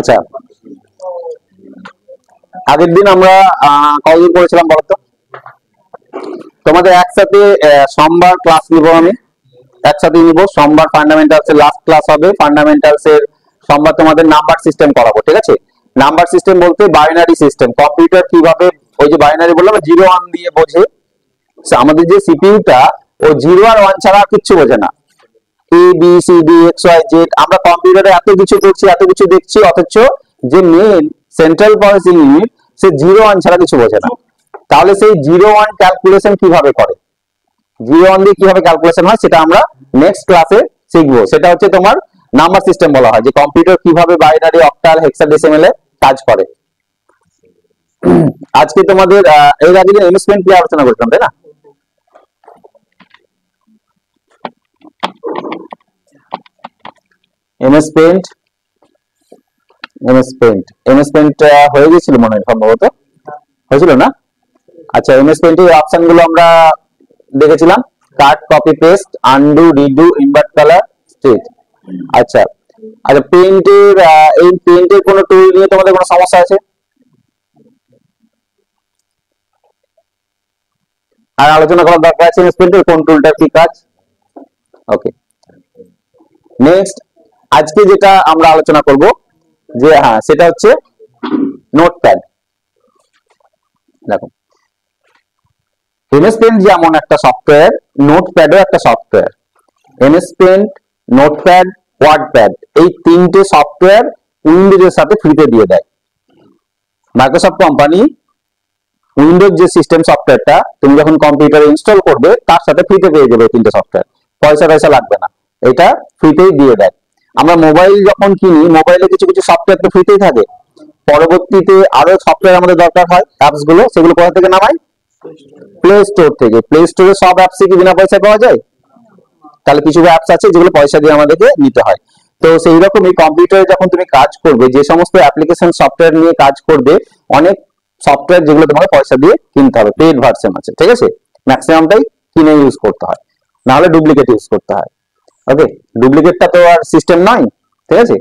আচ্ছা, আগের দিন আমরা কতদিন করেছিলাম বলতো? তোমাদের একসাথে সোমবার ক্লাস নিব, আমি একসাথে নিব সোমবার। ফান্ডামেন্টালস এর লাস্ট ক্লাস হবে। ফান্ডামেন্টালস এর সোমবার তোমাদের নাম্বার সিস্টেম করাবো, ঠিক আছে? নাম্বার সিস্টেম বলতে বাইনারি সিস্টেম, কম্পিউটার কিভাবে ওই যে বাইনারি বললাম 0 1 দিয়ে বোঝে। আমাদের যে সিপিইউটা ও 0 আর 1 ছাড়া কিছু বোঝে না। A B C D X Y Z, আমরা কম্পিউটারে এত কিছু করছি, এত কিছু দেখছি, অথচ যে মেন সেন্ট্রাল প্রসেসিং ইউনিট সে 0 1 ছাড়া কিছু বোঝে না। তাহলে সেই 0 1 ক্যালকুলেশন কিভাবে করে, 0 1 দিয়ে কিভাবে ক্যালকুলেশন হয়, সেটা আমরা নেক্সট ক্লাসে শিখবো। সেটা হচ্ছে তোমার নাম্বার সিস্টেম বলা হয়, যে কম্পিউটার কিভাবে বাইনারি, অক্টাল, হেক্সাডেসিমেলে কাজ করে। আজকে তোমাদের এর আগে এমএস পেইন্ট নিয়ে আলোচনা করতাম, তাই না? এমএস পেইন্ট হয়ে গেছিল মনে হয়, সম্ভবত হয়েছিল না? আচ্ছা, এমএস পেইন্টের অপশন গুলো আমরা দেখেছিলাম, cut, copy, paste, undo, redo, invert colour, state. আচ্ছা আচ্ছা, পেইন্টের এই পেইন্টের কোন টুল নিয়ে তোমাদের কোনো সমস্যা আছে? আর আলোচনা করার দরকার আছে এমএস পেইন্টের কোন টুলটার কি কাজ? ওকে, নেক্সট আজকে যেটা আমরা আলোচনা করব, যে সেটা হচ্ছে নোটপ্যাড। দেখো, এমএস পেইন্ট যেমন একটা সফটওয়্যার, নোটপ্যাডও একটা software. MS paint, notepad, WordPad, এই তিনটে সফটওয়্যার উইন্ডোজের সাথে ফ্রিতে দিয়ে দেয় মাইক্রোসফট কোম্পানি। উইন্ডোজ যে সিস্টেম সফটওয়্যারটা তুমি যখন কম্পিউটারে ইনস্টল করবে, তার সাথে ফ্রিতে পেয়ে যাবে তিনটে সফটওয়্যার, পয়সা লাগবে না, এটা ফ্রিতেই দিয়ে দেয়। আমরা মোবাইল যখন কিনি, মোবাইলে কিছু কিছু সফটওয়্যার তো ফ্রিতেই থাকে, পরবর্তীতে আরো সফটওয়্যার আমাদের দরকার হয়, অ্যাপস গুলো, সেগুলো কোথা থেকে নামাই? প্লে স্টোর থেকে। প্লে স্টোরে সব অ্যাপস কি বিনা পয়সায় পাওয়া যায়? তাহলে কিছু অ্যাপস আছে যেগুলো পয়সা দিয়ে আমাদেরকে নিতে হয়। তো সেই রকমই কম্পিউটারে যখন তুমি কাজ করবে, যে সমস্ত অ্যাপ্লিকেশন সফটওয়্যার নিয়ে কাজ করবে, অনেক সফটওয়্যার যেগুলো তোমাকে পয়সা দিয়ে কিনতে হবে, পেইড ভার্সন আছে, ঠিক আছে? ম্যাক্সিমামটাই কিনে ইউজ করতে হয়, না হলে ডুপ্লিকেট ইউজ করতে হয়। ওকে, ডুপ্লিকেটটা তো আর সিস্টেম নয়, ঠিক আছে?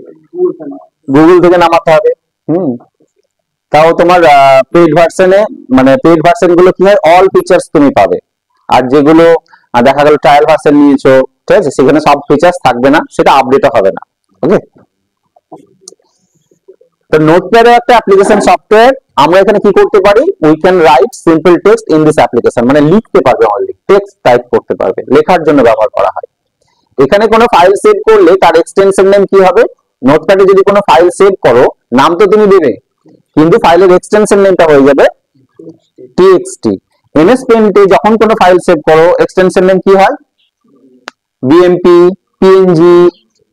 গুগল থেকে নামাতে হবে। তাও তোমার পেইড ভার্সনে, মানে পেইড ভার্সন গুলো কি হয়, অল ফিচার্স তুমি পাবে। আর যেগুলো দেখা গেল ট্রায়াল ভার্সন নিয়েছো, ঠিক আছে, সেখানে সব ফিচার্স থাকবে না, সেটা আপডেট হবে না। ওকে, তো নোটপ্যাড একটা অ্যাপ্লিকেশন সফটওয়্যার। আমরা এখানে কি করতে পারি? We can write simple text in this application, মানে লিখতে পারবে, অনলি টেক্সট টাইপ করতে পারবে, লেখার জন্য ব্যবহার করা হয়। এখানে কোনো ফাইল সেভ করলে তার এক্সটেনশন নেম কি হবে? নোটপ্যাডে যদি কোনো ফাইল সেভ করো, নাম তো তুমি দেবে, কিন্তু ফাইলের এক্সটেনশন নেমটা হয়ে যাবে টিএক্সটি। এমএস পেইন্টে যখন কোনো ফাইল সেভ করো, এক্সটেনশন নেম কি হয়? বিএমপি, পিএনজি,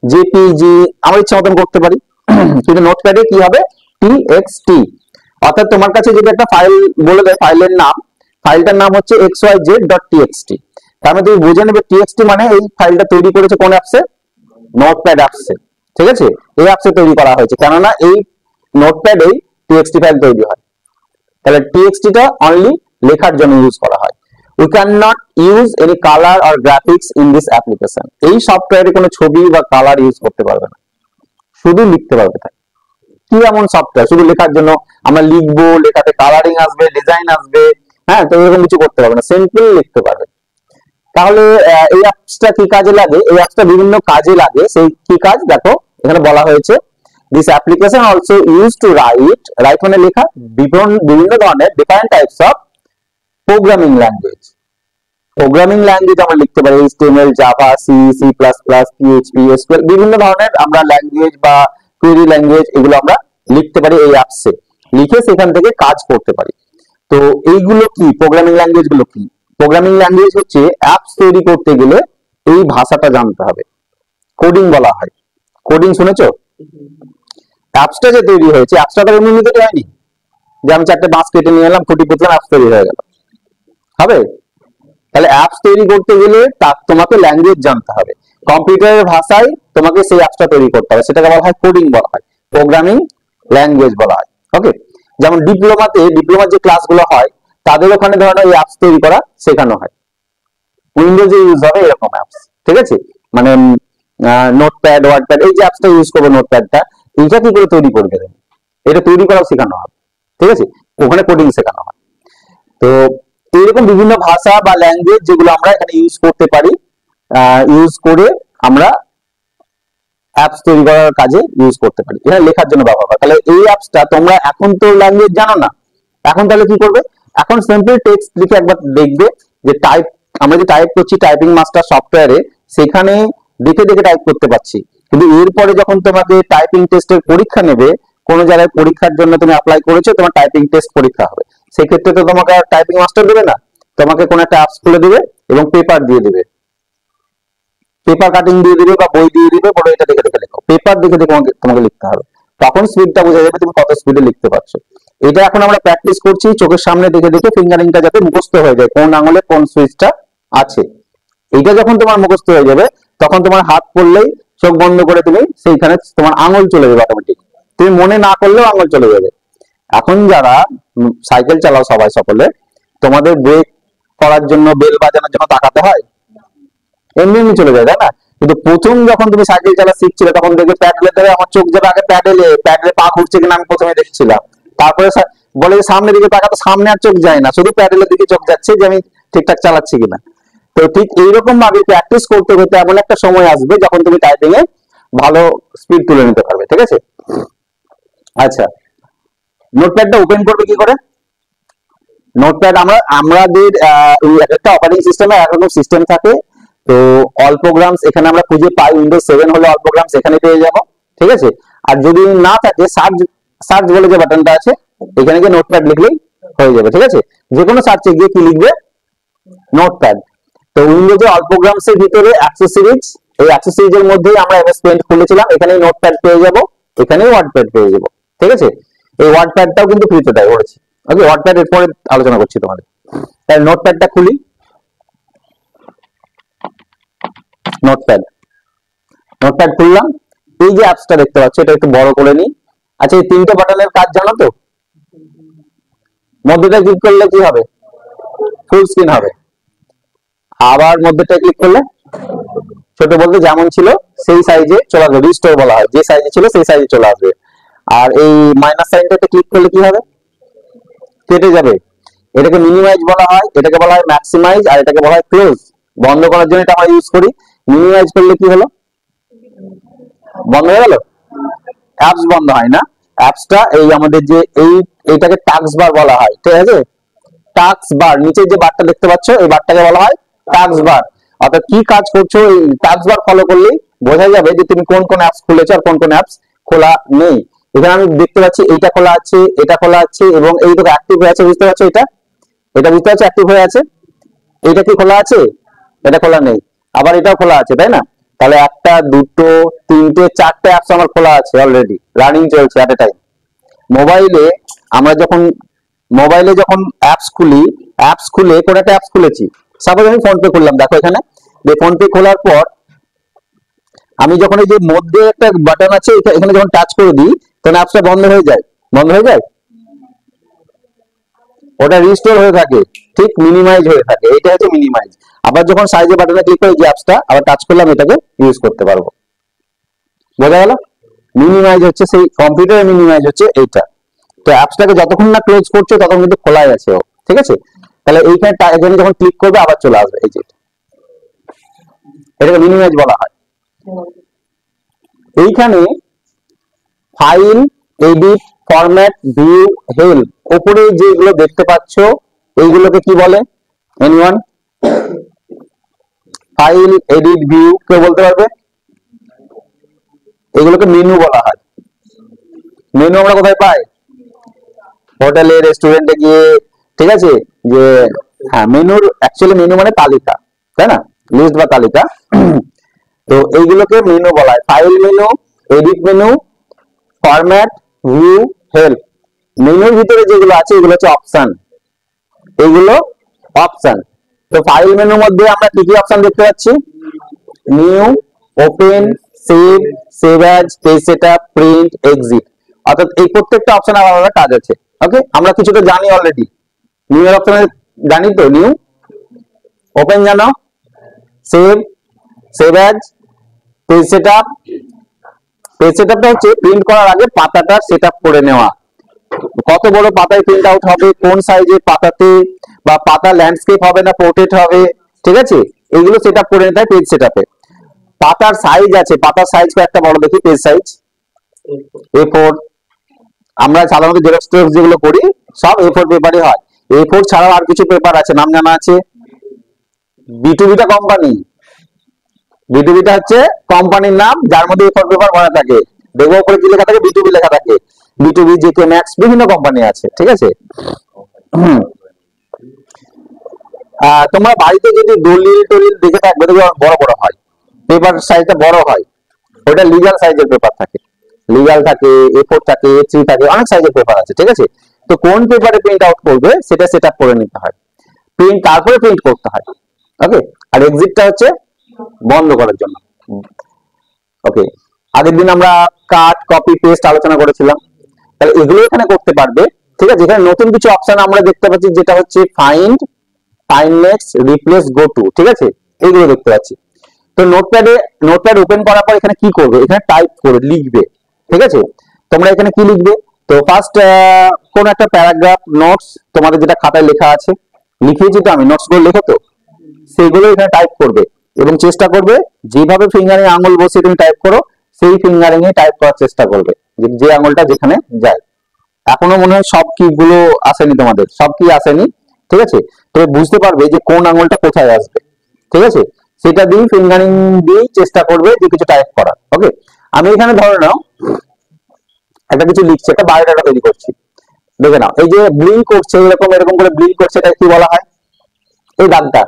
জেপিজি, আমরা ইচ্ছা মতন করতে পারি। কিন্তু নোটপ্যাডে কি হবে? টিএক্সটি। অর্থাৎ তোমার কাছে যদি একটা ফাইল বলে দেয়, ফাইলের নাম, ফাইলটার নাম হচ্ছে xyz.txt, তার মানে তুমি বুঝে নেবে টিএক্সটি মানে এই ফাইলটা তৈরি করেছে কোন অ্যাপসে? নোটপ্যাড অ্যাপসে, ঠিক আছে? এই অ্যাপসে তৈরি করা হয়েছে, কেননা এই নোটপ্যাডেই টিএক্সটি ফাইল তৈরি হয়। তাহলে টিএক্সটিটা অনলি লেখার জন্য ইউজ করা হয়। We can not use any colour or graphics in this application. এই সফটওয়্যারে কোনো ছবি বা কালার ইউজ করতে পারবে না, শুধু লিখতে পারবে। তাই কি এমন সফটওয়্যার শুধু লেখার জন্য? আমরা লিখবো, লেখাতে কালারিং আসবে, ডিজাইন আসবে, হ্যাঁ, তো এরকম কিছু করতে পারবে না, সিম্পল লিখতে পারবে। তাহলে এই অ্যাপসটা কি কাজে লাগে? এই অ্যাপসটা বিভিন্ন কাজে লাগে। সেই কি কাজ দেখো, এখানে বলা হয়েছে, this application also use to write মানে লেখা, বিভিন্ন ধরনের different types of programming language. Programming language আমরা লিখতে পারি HTML, Java, C, C plus plus, PHP, SQL, বিভিন্ন ধরনের আমরা ল্যাঙ্গুয়েজ বা কোয়েরি ল্যাঙ্গুয়েজ এগুলো আমরা লিখতে পারি এই অ্যাপসে, লিখে সেখান থেকে কাজ করতে পারি। তো এইগুলো কি প্রোগ্রামিং ল্যাঙ্গুয়েজ গুলো কি? প্রোগ্রামিং ল্যাঙ্গুয়েজ হচ্ছে অ্যাপস তৈরি করতে গেলে এই ভাষাটা জানতে হবে, কোডিং বলা হয়। কোডিং শুনেছো? অ্যাপসটা যে তৈরি হয়েছে, অ্যাপসটা তো এমনি তৈরি হয়নি যে আমি চারটে বাঁশ কেটে নিয়ে এলাম, খুঁটি পুঁতলাম, অ্যাপস তৈরি হয়ে গেল, হবে? তাহলে অ্যাপস তৈরি করতে গেলে তোমাকে ল্যাঙ্গুয়েজ জানতে হবে, কম্পিউটারের ভাষায় তোমাকে সেই অ্যাপসটা তৈরি করতে হবে, সেটাকে বলা হয় কোডিং বলা হয়, প্রোগ্রামিং ল্যাঙ্গুয়েজ বলা হয়। ওকে, যেমন ডিপ্লোমার যে ক্লাসগুলো হয়, তাদের ওখানে ধরো এই অ্যাপস তৈরি করা শেখানো হয়, উইন্ডোজে ইউজ হবে এরকম অ্যাপস, ঠিক আছে? মানে নোটপ্যাড, ওয়ার্ডপ্যাড, এই যে অ্যাপসটা ইউজ করবো নোটপ্যাডটা, এইটা কি করে তৈরি করবে, এটা তৈরি করাও শেখানো হবে, ঠিক আছে, ওখানে কোডিং শেখানো হয়। তো এইরকম বিভিন্ন ভাষা বা ল্যাঙ্গুয়েজ যেগুলো আমরা এখানে ইউজ করতে পারি, ইউজ করে আমরা অ্যাপস তৈরি করার কাজে ইউজ করতে পারি, এখানে লেখার জন্য ব্যবহার হয়। তাহলে এই অ্যাপসটা তোমরা এখন তো ল্যাঙ্গুয়েজ জানো না, এখন তাহলে কি করবে, এখন সিম্পল টেক্সট লিখে একবার দেখবে যে টাইপ, আমরা যে টাইপ করছি টাইপিং মাস্টার সফটওয়্যারে, সেখানে দেখে দেখে টাইপ করতে পারছি। কিন্তু এরপরে যখন তোমাকে টাইপিং টেস্টের পরীক্ষা নেবে, কোনো জায়গায় পরীক্ষার জন্য তুমি অ্যাপ্লাই করেছো, তোমার টাইপিং টেস্ট পরীক্ষা হবে, সেক্ষেত্রে তো তোমাকে আর টাইপিং মাস্টার দেবে না, তোমাকে কোনো একটা অ্যাপস খুলে দিবে এবং পেপার দিয়ে দিবে, পেপার কাটিং দিয়ে দিবে বা বই দিয়ে দিবে, বড় এটা দেখে দেখে লেখো, পেপার দেখে দেখে তোমাকে লিখতে হবে, তখন স্পিডটা বোঝা যাবে তুমি কত স্পিডে লিখতে পারছো। এটা এখন আমরা প্র্যাকটিস করছি চোখের সামনে দেখে দেখে, ফিঙ্গারিংটা যাতে মুখস্থ হয়ে যায়, কোন আঙুলে কোন সুইচটা আছে। এইটা যখন তোমার মুখস্থ হয়ে যাবে, তখন তোমার হাত পড়লেই চোখ বন্ধ করে তুমি সেইখানে তোমার আঙুল চলে যাবে অটোমেটিক, তুমি মনে না করলেও আঙুল চলে যাবে। এখন যারা সাইকেল চালাও সবাই সকলে, তোমাদের ব্রেক করার জন্য বেল বাজানোর জন্য তাকাতে হয়, এমনি এমনি চলে যায়, তাই না? কিন্তু প্রথম যখন তুমি সাইকেল চালা শিখছিলে, তখন দেখে প্যাডেলে ধরে আমার চোখ যাবে আগে প্যাডেলে, প্যাডেলে পা ঘুরছে কিনা আমি প্রথমে দেখছিলাম, তারপরে বলে যে সামনের দিকে তাকাতে, সামনে আর চোখ যায় না, শুধু প্যাডেলের দিকে চোখ যাচ্ছে যে আমি ঠিকঠাক চালাচ্ছি কিনা। তো ঠিক এইরকম ভাবে প্র্যাকটিস করতে করতে এমন একটা সময় আসবে যখন তুমি টাইপিং এ ভালো স্পিড তুলে নিতে পারবে, ঠিক আছে। আচ্ছা, নোটপ্যাডটা ওপেন করবে কি করে? নোটপ্যাড আমাদের একটা অপারেটিং সিস্টেমে একরকম সিস্টেম থাকে, তো অল প্রোগ্রামস এখানে আমরা খুঁজে পাই, উইন্ডোজ 7 হলে অল প্রোগ্রামস এখানে পেয়ে যাবো, ঠিক আছে। আর যদি না থাকে, সার্চ সার্চ বলে যে বাটনটা আছে, এখানে গিয়ে নোটপ্যাড লিখলেই হয়ে যাবে, ঠিক আছে। যে কোনো সার্চে গিয়ে কি লিখবে, নোটপ্যাড। তো উইন্ডোজে অল প্রোগ্রামস এর ভিতরে অ্যাক্সেসরিজ, এই অ্যাক্সেসরিজ এর মধ্যেই আমরা এমএস পেইন্ট খুলেছিলাম, এখানে নোটপ্যাড পেয়ে যাবো, এখানেই ওয়ার্ডপ্যাড পেয়ে যাবো, ঠিক আছে। এই ওয়ার্ডপ্যাডটাও কিন্তু ফ্রিতে দেয়, বলেছি। ওকে, ওয়ার্ডপ্যাড এর পরে আলোচনা করছি তোমাদের। তাহলে নোটপ্যাডটা খুলি, নোটপ্যাড, নোটপ্যাড খুললাম। এই যে অ্যাপসটা দেখতে পাচ্ছ, এটা একটু বড় করে নিই। আচ্ছা, এই তিনটে বাটনের কাজ জানো তো? মধ্যটা ক্লিক করলে কি হবে, ফুল স্ক্রিন হবে। আবার মধ্যটা ক্লিক করলে ছোট বলতে যেমন ছিল সেই সাইজে চলে আসবে, রিস্টোর বলা হয়, যে সাইজে ছিল সেই সাইজে চলে আসবে। আর এই মাইনাস সাইনটাতে ক্লিক করলে কি হবে, কেটে যাবে। এটাকে মিনিমাইজ বলা হয়, এটাকে বলা হয় ম্যাক্সিমাইজ, আর এটাকে বলা হয় ক্লোজ। বন্ধ করার জন্য এটা আমরা ইউজ করি। মিনিমাইজ করলে কি হলো, বন্ধ হয়ে গেল, অ্যাপস বন্ধ হয় না। অ্যাপসটা এই আমাদের যে এইটাকে টাস্ক বার বলা হয়, ঠিক আছে। টাস্ক বার, নিচে যে বারটা দেখতে পাচ্ছ, এই বারটাকে বলা হয় টাস্ক বার। অর্থাৎ কি কাজ করছো, এই টাস্ক বার ফলো করলেই বোঝা যাবে যে তুমি কোন কোন অ্যাপস খুলেছো আর কোন কোন অ্যাপস খোলা নেই। এখানে আমি দেখতে পাচ্ছি এইটা খোলা আছে, এটা খোলা আছে, এবং এই তো অ্যাক্টিভ হয়ে আছে, বুঝতে পারছো, এটা এটা বুঝতে পারছো অ্যাক্টিভ হয়ে আছে। এইটা কি খোলা আছে, এটা খোলা নেই, আবার এটাও খোলা আছে, তাই না? তাহলে একটা, দুটো, তিনটে, চারটে অ্যাপস আমার খোলা আছে, অলরেডি রানিং চলছে এট এ টাইম। মোবাইলে আমরা যখন অ্যাপস খুলি, অ্যাপস খুলে কোন একটা অ্যাপস খুলেছি, সাপোজ আমি ফোন পে করলাম, দেখো এখানে ফোন পে খোলার পর আমি যখন এই যে মধ্যে একটা বাটন আছে, এখানে যখন টাচ করে দিই, তখন অ্যাপসটা বন্ধ হয়ে যায়, বন্ধ হয়ে যায়, ওটা রিস্টোর হয়ে থাকে, ঠিক মিনিমাইজ হয়ে থাকে, এটা হচ্ছে মিনিমাইজ। আবার যখন সাইজে বাটনে ক্লিক করে যে অ্যাপসটা আবার টাচ করলাম, এটাকে ইউজ করতে পারবো, বোঝা গেল। মিনিমাইজ হচ্ছে সেই কম্পিউটারে, মিনিমাইজ হচ্ছে এইটা। তো অ্যাপসটাকে যতক্ষণ না ক্লোজ করছো ততক্ষণ কিন্তু খোলাই আছে ও, ঠিক আছে। তাহলে এইখানে যখন ক্লিক করবে আবার চলে আসবে, এই যে এটাকে মিনিমাইজ বলা হয়। এইখানে file, edit, format, view, help, উপরে যেগুলো দেখতে পাচ্ছ এইগুলোকে কি বলে, এনিওয়ান? ফাইল, এডিট, ভিউ, কেউ বলতে পারবে? এগুলোকে মেনু বলা হয়। মেনু আমরা কোথায় পাই, হোটেলে, রেস্টুরেন্টে গিয়ে, ঠিক আছে। যে হ্যাঁ, মেনুর অ্যাকচুয়ালি মেনু মানে তালিকা, তাই না, লিস্ট বা তালিকা। তো এইগুলোকে মেনু বলা হয়। File menu, edit menu, format, view, help. মেনুর ভিতরে যেগুলো আছে এগুলো হচ্ছে অপশন, এগুলো অপশন। তো ফাইল মেনুর মধ্যে আমরা কি কি অপশন দেখতে পাচ্ছি, new, open, save, save as, page setup, print, exit. অর্থাৎ এই প্রত্যেকটা অপশন আলাদা কাজ আছে। ওকে, আমরা কিছুটা জানি অলরেডি। নিউ এর অপশনে জানি তো, নিউ, ওপেন জানো, save, save as, page setup, page সেটআপটা হচ্ছে প্রিন্ট করার আগে পাতাটা সেটআপ করে নেওয়া, কত বড় পাতায় প্রিন্ট আউট হবে, কোন সাইজের পাতাতে, বা পাতা ল্যান্ডস্কেপ হবে না পোর্ট্রেট হবে, ঠিক আছে, এগুলো সেটআপ করে নিতে হয় পেজ সেটআপে। পাতার সাইজ আছে, পাতার সাইজ একটা বড় দেখি, পেজ সাইজ A4। আমরা সাধারণত জেরক্স টেরক্স যেগুলো করি সব A4 পেপারই হয়। A4 ছাড়াও আর কিছু পেপার আছে, নাম জানা আছে? B2Bটা কোম্পানি, B2Bটা হচ্ছে কোম্পানির নাম যার মধ্যে A4 পেপার ভরা থাকে। দেখবো উপরে কি লেখা থাকে, B2B লেখা থাকে। B2B, JK Max, বিভিন্ন কোম্পানি আছে, ঠিক আছে। তোমরা বাড়িতে যদি দলিল টলিল দেখে থাকবে দেখবে বড় বড় হয়, পেপার সাইজটা বড় হয়, ওটা লিগ্যাল সাইজের পেপার থাকে, লিগ্যাল থাকে, A4 থাকে, A3 থাকে, অনেক সাইজের পেপার আছে, ঠিক আছে। তো কোন পেপারে প্রিন্ট আউট করবে সেটা সেটআপ করে নিতে হয়, প্রিন্ট তারপরে প্রিন্ট করতে হয়, ওকে। আর এক্সিটটা হচ্ছে বন্ধ করার জন্য, ওকে। আগের দিন আমরা কাট, কপি, পেস্ট আলোচনা করেছিলাম, তাহলে এগুলো এখানে করতে পারবে, ঠিক আছে। এখানে নতুন কিছু অপশন আমরা দেখতে পাচ্ছি, যেটা হচ্ছে find, find next, replace, go two, ঠিক আছে, এইগুলো দেখতে পাচ্ছি। তো নোটপ্যাড ওপেন করার পর এখানে কি করবে, এখানে টাইপ করে লিখবে, ঠিক আছে। তোমরা এখানে কি লিখবে, তো ফার্স্ট কোন একটা প্যারাগ্রাফ নোটস তোমাদের যেটা খাতায় লেখা আছে, লিখিয়েছি তো আমি, নোটস গুলো লেখো তো, সেগুলো এখানে টাইপ করবে এবং চেষ্টা করবে যেভাবে ফিঙ্গারিং আঙুল বসিয়ে তুমি টাইপ করো সেই ফিঙ্গারিং এ টাইপ করার চেষ্টা করবে, যে আঙুলটা যেখানে যায়। এখনো মনে হয় সব কি গুলো আসেনি, তোমাদের সব কি আসেনি, ঠিক আছে। তবে বুঝতে পারবে যে কোন আঙুলটা কোথায় আসবে, ঠিক আছে। সেটা দিয়ে ফিঙ্গারিং দিয়ে চেষ্টা করবে যে কিছু টাইপ করা, ওকে। আমি এখানে ধরে নাও একটা কিছু লিখছি, একটা বায়োডাটা তৈরি করছি, দেখে নাও এই যে ব্লিঙ্ক করছে, এরকম এরকম করে ব্লিঙ্ক করছে, এটা কি বলা হয়, এই দাগটা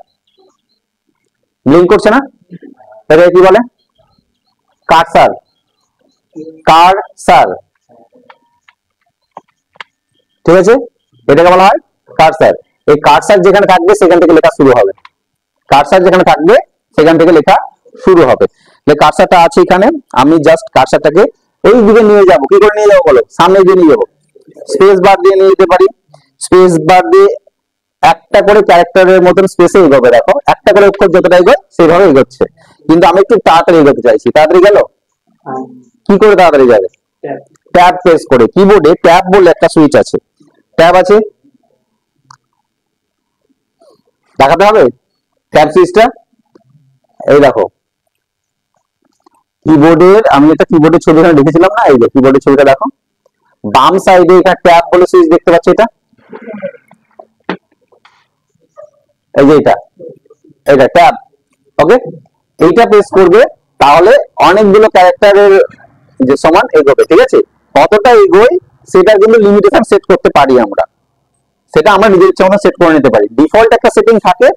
ব্লিঙ্ক করছে না, এটা কি বলে, কার্সার, কার্সার, ঠিক আছে, এটাকে বলা হয় কার্সার। এই কার্সার যেখানে থাকবে সেখান থেকে লেখা শুরু হবে, কার্সার যেখানে থাকবে সেখান থেকে লেখা শুরু হবে। কার্সারটা আছে এখানে, আমি জাস্ট কার্সারটাকে এই দিকে নিয়ে যাব, কি করে নিয়ে যাবো বলো, সামনে দিয়ে নিয়ে যাবো, স্পেস বার দিয়ে নিয়ে যেতে পারি, স্পেস বার দিয়ে একটা করে ক্যারেক্টারের মতন স্পেসে এগোবে, দেখো একটা করে অক্ষর যতটা এগোয় সেইভাবে এগোচ্ছে, কিন্তু আমি একটু তাড়াতাড়ি এগোতে চাইছি, তাড়াতাড়ি গেল, কি করে তাড়াতাড়ি যাবে, ট্যাব প্রেস করে। কিবোর্ডে ট্যাব বলে একটা সুইচ আছে, ট্যাব আছে, দেখাতে হবে ট্যাব সুইচটা, এই দেখো কিবোর্ডের, আমি একটা কিবোর্ডের ছবি এখানে লিখেছিলাম না, এই যে কিবোর্ডের ছবিটা দেখো, বাম সাইডে এখানে ট্যাব বলে সুইচ দেখতে পাচ্ছ, এটা এই যে এটা ট্যাব, ওকে। এইটা প্রেস করবে, তাহলে অনেকগুলো ক্যারেক্টারের যে সমান এগোবে, ঠিক আছে। কতটা এগোয় সেটা কিন্তু লিমিটেশন সেট করতে পারি আমরা, সেটা আমরা নিজের ইচ্ছা মতো সেট করে নিতে পারি। ডিফল্ট একটা সেটিং থাকে,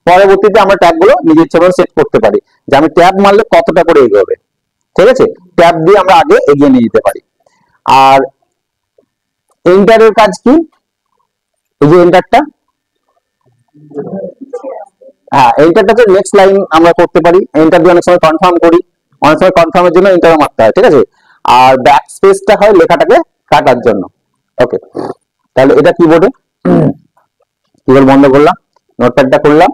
পরবর্তীতে আমরা ট্যাব গুলো নিজের ইচ্ছা মতো সেট করতে পারি, যে আমি ট্যাব মারলে কতটা করে এগোবে, ঠিক আছে। ট্যাব দিয়ে আমরা আগে এগিয়ে নিয়ে যেতে পারি। আর এন্টারের কাজ কি, এই যে এন্টারটা, হ্যাঁ এন্টারটা হচ্ছে নেক্সট লাইন আমরা করতে পারি, এন্টার দিয়ে অনেক সময় কনফার্ম করি, অনেক সময় কনফার্মের জন্য এন্টারও মারতে হয়, ঠিক আছে। আর ব্যাক স্পেসটা হয় লেখাটাকে কাটার জন্য, ওকে। তাহলে এটা কিবোর্ডে, কিবোর্ড বন্ধ করলাম, নোটপ্যাডটা করলাম,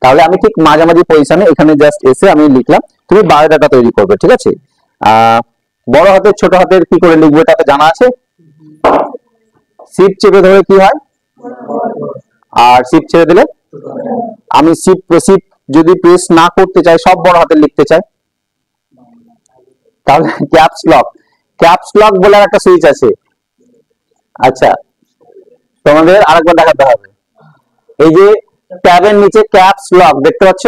তাহলে আমি ঠিক মাঝামাঝি পজিশনে এখানে জাস্ট এসে আমি লিখলাম, তুমি বায়োডাটা তৈরি করবে, ঠিক আছে। বড় হাতের ছোট হাতের কি করে লিখবে তাতে জানা আছে, শিফট চেপে ধরে কি হয়, আর শিফট ছেড়ে দিলে, আমি শিফট যদি প্রেস না করতে চাই, সব বড় হাতের লিখতে চাই, তাহলে ক্যাপস লক বলে একটা সুইচ আছে, আচ্ছা তোমাদের আরেকবার দেখাতে হবে, এই যে ট্যাবের নিচে ক্যাপস লক দেখতে পাচ্ছ,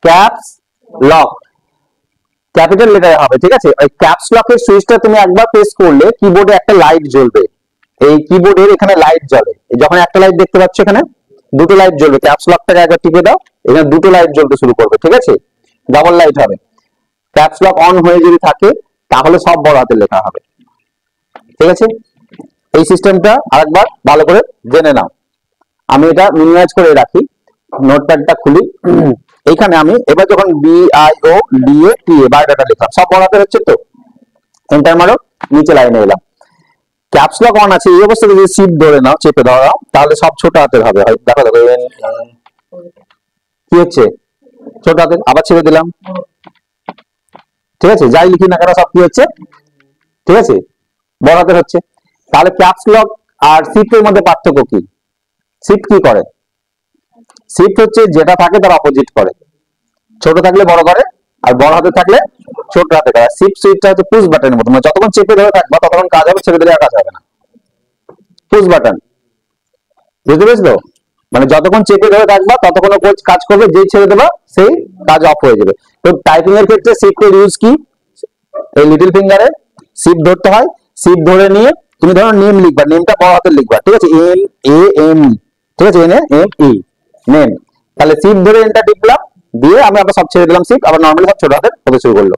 ক্যাপস লক ক্যাপিটাল লেটারে হবে, ঠিক আছে। ওই ক্যাপস লকের সুইচটা তুমি একবার প্রেস করলে কিবোর্ডে একটা লাইট জ্বলবে, এই কিবোর্ডের এখানে লাইট জ্বলে, যখন একটা লাইট দেখতে পাচ্ছ এখানে দুটো লাইট জ্বলবে, ক্যাপস লকটাকে একবার টিপে দাও, এখানে দুটো লাইট জ্বলতে শুরু করবে, ঠিক আছে, ডাবল লাইট হবে। ক্যাপস লক অন হয়ে যদি থাকে তাহলে সব বড় হাতে লেখা হবে, ঠিক আছে। এই সিস্টেমটা আরেকবার ভালো করে জেনে নাও। আমি এটা মিনিমাইজ করে রাখি, নোটপ্যাডটা খুলি, এইখানে আমি এবার যখন BIODATA বায়োডাটা লিখলাম, সব বড় হাতে হচ্ছে তো, এন্টার মারো, নিচে লাইনে এলাম, ক্যাপস লক অন আছে, এই অবস্থায় যদি শিফট ধরে নাও, চেপে ধরাও, তাহলে সব ছোট হাতের হবে, দেখো কি হচ্ছে, ছোট হাতের, আবার ছেড়ে দিলাম, ঠিক আছে, যাই লিখি না কেন সব কি হচ্ছে, ঠিক আছে, বড় হাতের হচ্ছে। তাহলে ক্যাপস লক আর শিফটের মধ্যে পার্থক্য কি? শিফট কি করে? শিফট হচ্ছে যেটা থাকে তার অপোজিট করে, ছোট থাকলে বড় করে আর বড় হাতে থাকলে ছোট হাতে করে। শিফট সুইচটা হচ্ছে পুশ বাটনের মতো, মানে যতক্ষণ চেপে ধরে থাকবা ততক্ষণ কাজ হবে, ছেড়ে দিলে আর কাজ হবে না। পুশ বাটন, বুঝতে পেরেছো? মানে যতক্ষণ চেপে ধরে থাকবা ততক্ষণ কাজ করবে, যেই ছেড়ে দেবা সেই কাজ অফ হয়ে যাবে। তো টাইপিং এর ক্ষেত্রে শিফটের ইউজ কি? এই লিটল ফিঙ্গারে শিফট ধরতে হয়, শিফট ধরে নিয়ে তুমি ধরো নেম লিখবা, নেমটা বড় হাতের লিখবা, ঠিক আছে, এম এ এম, ঠিক আছে, এন এম ই, নেম। তাহলে শিফট ধরে এন্টার টিপলাম, দিয়ে আমি আবার সব ছেড়ে দিলাম শিফট, আবার নরমালি সব ছোট হাতের হতে শুরু করলো।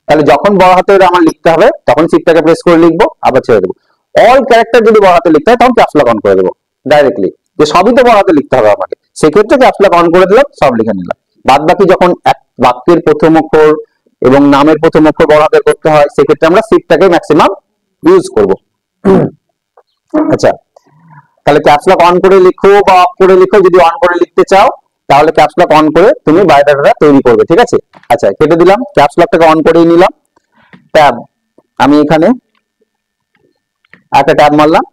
তাহলে যখন বড় হাতের আমার লিখতে হবে তখন শিফটটাকে প্রেস করে লিখবো, আবার ছেড়ে দেবো। অল ক্যারেক্টার যদি বড় হাতে লিখতে হয় তখন ক্যাপস লক অন করে দেবো ডাইরেক্টলি, যে সবই তো বড় হাতে লিখতে হবে আমাকে, সেক্ষেত্রে ক্যাপস লক অন করে দিলাম, সব লিখে নিলাম। বাদ বাকি যখন এক বাক্যের প্রথম অক্ষর এবং নামের প্রথম অক্ষর বড় হাতে করতে হয়, সেক্ষেত্রে আমরা শিফটটাকে ম্যাক্সিমাম ইউজ করব। আচ্ছা, তাহলে ক্যাপস লক অন করে লিখো বা অফ করে লিখো, যদি অন করে লিখতে চাও তাহলে ক্যাপস লক অন করে তুমি বায়োডাটাটা তৈরি করবে, ঠিক আছে। আচ্ছা, কেটে দিলাম, ক্যাপস লকটাকে অন করেই নিলাম। ট্যাব, আমি এখানে একটা ট্যাব মারলাম,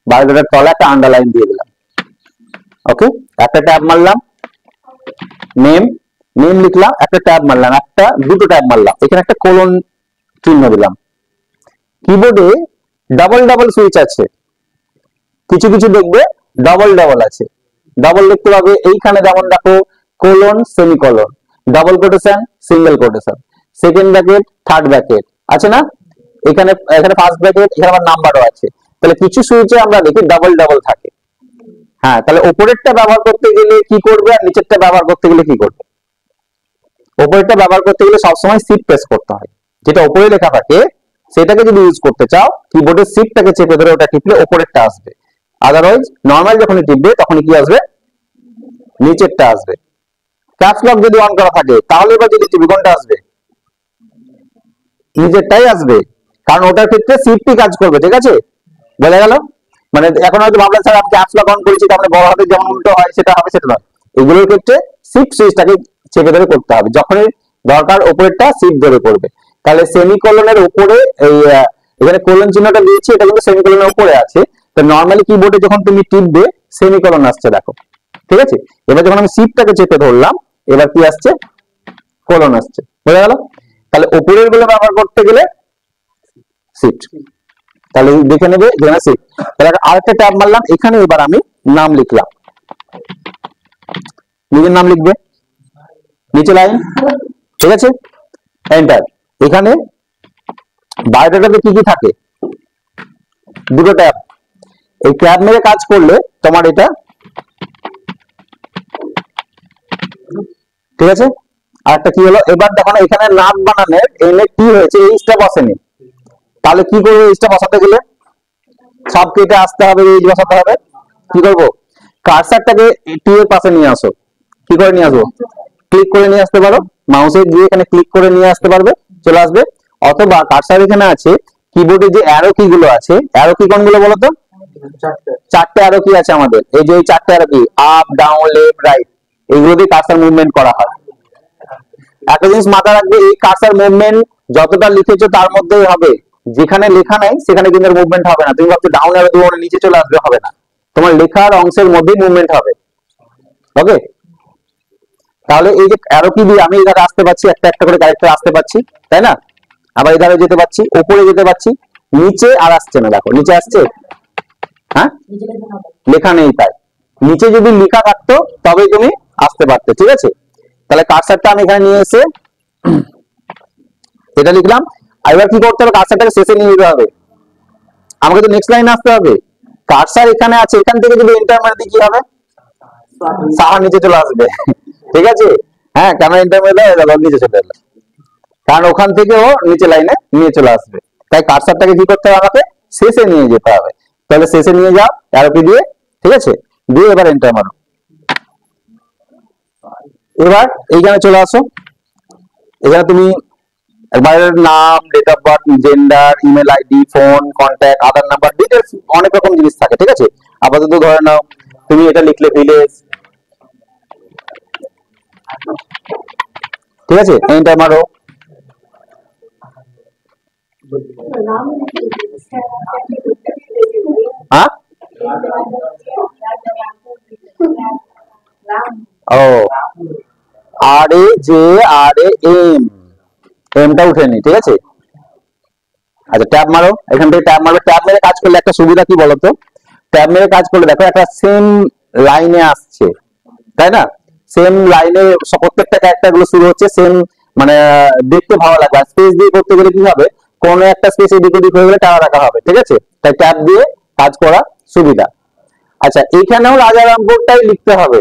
বায়োডাটার তলে একটা আন্ডারলাইন দিয়ে দিলাম, ওকে। একটা ট্যাব মারলাম, নেম, নেম লিখলাম, একটা ট্যাব মারলাম, একটা দুটো ট্যাব মারলাম, এখানে একটা কোলন চিহ্ন দিলাম। কিবোর্ডে ডাবল ডাবল সুইচ আছে, কিছু কিছু দেখবে ডাবল ডাবল আছে, ডাবল দেখতে পাবে এইখানে, যেমন দেখো colon semicolon, double quotation, single quotation, second bracket, third bracket আছে না, এখানে এখানে ফার্স্ট ব্র্যাকেট, এখানে আবার নাম্বারও আছে। তাহলে কিছু সুইচে আমরা দেখি ডাবল ডাবল থাকে। হ্যাঁ, তাহলে উপরেরটা ব্যবহার করতে গেলে কি করবে আর নিচেরটা ব্যবহার করতে গেলে কি করবে? উপরেরটা ব্যবহার করতে গেলে সবসময় শিফট প্রেস করতে হয়, যেটা উপরে লেখা থাকে সেটাকে যদি ইউজ করতে চাও কিবোর্ডের শিফটটাকে চেপে ধরে ওটা টিপলে উপরেরটা আসবে, আদারওয়াইজ নর্মাল যখনই টিপবে তখনই কি আসবে? নিচেরটা আসবে। ক্যাপস লক যদি অন করা থাকে তাহলে এবার যদি টিপি কোনটা আসবে? নিচেরটাই আসবে, কারণ ওটার ক্ষেত্রে শিফটই কাজ করবে, ঠিক আছে, বোঝা গেল? মানে এখন হয়তো ভাবলেন স্যার আমি ক্যাপস লক অন করেছি, তার মানে বড় হাতের যেমন উল্টো হয় সেটা হবে, সেটা নয়। এগুলোর ক্ষেত্রে শিফট সুইচটাকে চেপে ধরে করতে হবে, যখনই দরকার উপরেরটা শিফট ধরে করবে। তাহলে সেমিকোলনের উপরে এই এখানে কোলন চিহ্নটা দিয়েছি, এটা কিন্তু সেমিকোলনের উপরে আছে। তো নরমালি কিবোর্ডে যখন তুমি টিপবে সেমিকোলন আসছে, দেখো, ঠিক আছে। এবার যখন আমি শিফটটাকে চেপে ধরলাম, এবার কি আসছে? কোলন আসছে, বোঝা গেল? তাহলে উপরের গুলো ব্যবহার করতে গেলে শিফট, তাহলে দেখে নেবে যেখানে শিফট। তাহলে আরেকটা ট্যাব মারলাম, এখানে এবার আমি নাম লিখলাম, নিজের নাম লিখবে, নিচে লাইন, ঠিক আছে, এন্টার। এখানে বায়োডাটাতে কি কি থাকে? দুটো ট্যাব, এই ট্যাব মেরে কাজ করলে তোমার এটা, ঠিক আছে। আর একটা কি হলো, এবার দেখো না এখানে নাম বানানের এনে কি হয়েছে, এইচটা বসেনি, তাহলে কি করবো? এইচটা বসাতে গেলে সব কেটে আসতে হবে, এইচ বসাতে হবে। কি করবো? কার্সারটাকে টি এর পাশে নিয়ে আসো, কি করে নিয়ে আসবো? ক্লিক করে নিয়ে আসতে পারো, মাউসে গিয়ে এখানে ক্লিক করে নিয়ে আসতে পারবে, চলে আসবে। অথবা কার্সার এখানে আছে, কিবোর্ডে যে অ্যারো কি গুলো আছে, অ্যারো কি কোনগুলো বলো তো? চারটে অ্যারো কি আছে আমাদের, এই যে এই চারটে অ্যারো কি, আপ ডাউন লেফট রাইট, এইগুলো দিয়ে কার্সার মুভমেন্ট করা হয়। একটা জিনিস মাথায় রাখবে, এই কার্সার মুভমেন্ট যতটা লিখেছো তার মধ্যেই হবে, যেখানে লেখা নাই সেখানে কিন্তু মুভমেন্ট হবে না। তুমি ভাবছো ডাউন অ্যারো দিয়ে নিচে চলে আসবে, হবে না, তোমার লেখার অংশের মধ্যেই মুভমেন্ট হবে, ওকে। তাহলে এই যে অ্যারো কি দিয়ে আমি এখানে আসতে পারছি, একটা একটা করে ক্যারেক্টার আসতে পারছি, তাই না? আবার এধারে যেতে পারছি, উপরে যেতে পারছি, নিচে আর আসছে না, দেখো নিচে আসছে, হ্যাঁ, লেখা নেই তাই। নিচে যদি লেখা থাকতো তবে তুমি আসতে পারতে, ঠিক আছে। তাহলে কার্সারটা আমি এখানে নিয়ে এসে এটা লিখলাম। এবার কি করতে হবে? কার্সারটাকে শেষে নিয়ে যেতে হবে, আমাকে তো নেক্সট লাইনে আসতে হবে। কার্সার এখানে আছে, এখান থেকে যদি এন্টার মারি দিই কি হবে? সাহার নিচে চলে আসবে, ঠিক আছে, হ্যাঁ, কেন এন্টার মারলে নিচে চলে এলো, কারণ ওখান থেকে ও নিচে লাইনে নিয়ে চলে আসবে। তাই কার্সারটাকে কি করতে হবে? আমাকে শেষে নিয়ে যেতে হবে। তাহলে শেষে নিয়ে যাও অ্যারো কি দিয়ে, ঠিক আছে, দিয়ে এবার এন্টার মারো। এবার এইখানে চলে আসো, এখানে তুমি বাইরের নাম, date of birth, gender, email ID, phone contact, Aadhaar number, details অনেক রকম জিনিস থাকে, ঠিক আছে। আপাতত ধরে নাও তুমি এটা লিখলে ভিলেজ, ঠিক আছে, এন্টার মারো। হ্যাঁ, ও আর A J R A M, এমটা উঠে নি, ঠিক আছে। আচ্ছা ট্যাব মারো, এখান থেকে ট্যাব মারো। ট্যাব মেরে কাজ করলে একটা সুবিধা কি বলতো, ট্যাব মেরে কাজ করলে দেখো একটা সেম লাইনে আসছে, তাই না? সেম লাইনে প্রত্যেকটা ক্যারেক্টার গুলো শুরু হচ্ছে সেম, মানে দেখতে ভালো লাগবে। আর স্পেস দিয়ে করতে গেলে কি হবে, কোন একটা স্পেস এদিক ওদিক হয়ে গেলে টানা রাখা হবে, ঠিক আছে। তাই ট্যাব দিয়ে কাজ করা সুবিধা। আচ্ছা এখানেও রাজারামপুরটাই লিখতে হবে,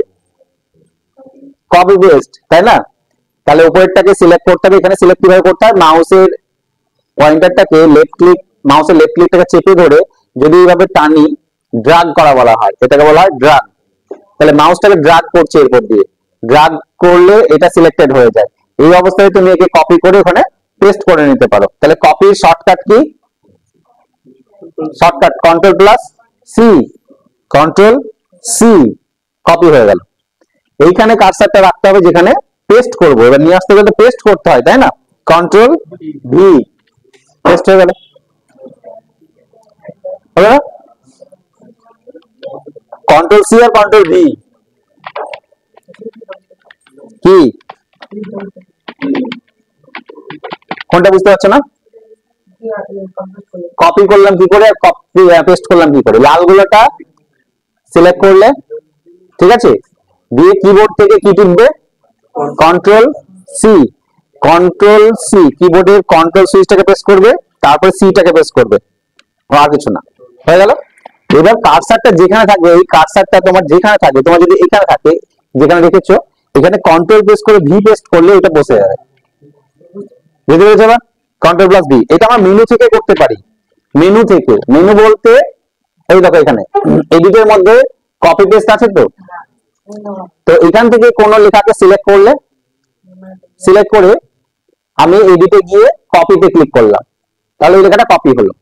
কপি পেস্ট, তাই না? তাহলে উপরেরটাকে সিলেক্ট করতে হবে। এখানে সিলেক্ট কিভাবে করতে হয়, মাউসের পয়েন্টারটাকে লেফট ক্লিক, মাউসের লেফট ক্লিকটাকে চেপে ধরে যদি এইভাবে টানি, ড্রাগ করা বলা হয়, এটাকে বলা হয় ড্রাগ। তাহলে মাউসটাকে ড্রাগ করছে এরপর দিয়ে, ড্রাগ করলে এটা সিলেক্টেড হয়ে যায়। এই অবস্থায় তুমি একে কপি করে ওখানে পেস্ট করে নিতে পারো। তাহলে কপির শর্টকাট কি, shortcut control plus C, control C, copy হয়ে গেল। এইখানে কার্সারটা রাখতে হবে যেখানে পেস্ট করব, এবার নিয়ে আসতে গেলে পেস্ট করতে হয়, তাই না? কন্ট্রোল ভি, পেস্ট হয়ে গেল, হবে না? কন্ট্রোল সি আর কন্ট্রোল ভি কি, কোনটা বুঝতে পারছো না? কপি করলাম কি করে, কপি পেস্ট করলাম কি করে, লাল গুলোটা সিলেক্ট করলে, ঠিক আছে, দিয়ে কিবোর্ড থেকে কি টিপবে, কন্ট্রোল সি, কন্ট্রোল সি, কিবোর্ডের কন্ট্রোল সুইচটাকে প্রেস করবে, তারপরে সিটাকে প্রেস করবে, আর কিছু না, হয়ে গেল। এবার কার্সারটা যেখানে থাকবে, এই কার্সারটা তোমার যেখানে থাকবে, তোমার যদি এখানে থাকে যেখানে রেখেছো, এখানে কন্ট্রোল প্রেস করে ভি পেস্ট করলে এটা বসে যাবে, বুঝতে পেরেছো? না কন্ট্রোল প্লাস ভি, এটা আমরা মেনু থেকে করতে পারি। মেনু থেকে, মেনু বলতে এই দেখো এখানে এডিটের মধ্যে কপি পেস্ট আছে, তো তো এখান থেকে কোন লেখাকে সিলেক্ট করলে, সিলেক্ট করে আমি এডিটে গিয়ে কপিতে ক্লিক করলাম, তাহলে এই লেখাটা কপি হলো,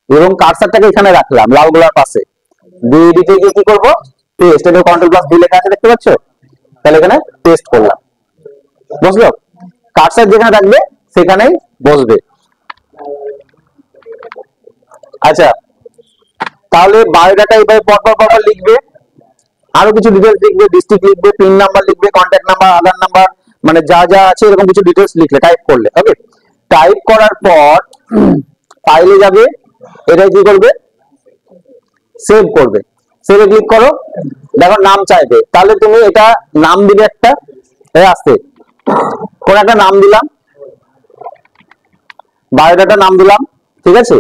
এবং কার্সারটাকে এখানে রাখলাম লাল গোলার পাশে, দিয়ে এডিটে গিয়ে কি করব, পেস্ট, এটা কন্ট্রোল প্লাস ভি লেখা আছে দেখতে পাচ্ছ, তাহলে এখানে পেস্ট করলাম, বুঝলো? কার্সার যেখানে থাকবে সেখানেই বসবে। আচ্ছা তাহলে বায়োডাটা এইভাবে পরপর লিখবে, আরো কিছু ডিটেলস লিখবে, ডিস্ট্রিক্ট লিখবে, পিন নাম্বার লিখবে, কন্ট্যাক্ট নাম্বার, আধার নাম্বার, মানে যা যা আছে এরকম কিছু ডিটেলস লিখলে, টাইপ করলে, ওকে। টাইপ করার পর ফাইলে যাবে, এটা কি করবে, সেভ করবে, সেভে ক্লিক করো, দেখো নাম চাইবে, তাহলে তুমি এটা নাম দিবে একটা, আসতে কোন একটা নাম দিলাম, বায়োডাটা নাম দিলাম, ঠিক আছে।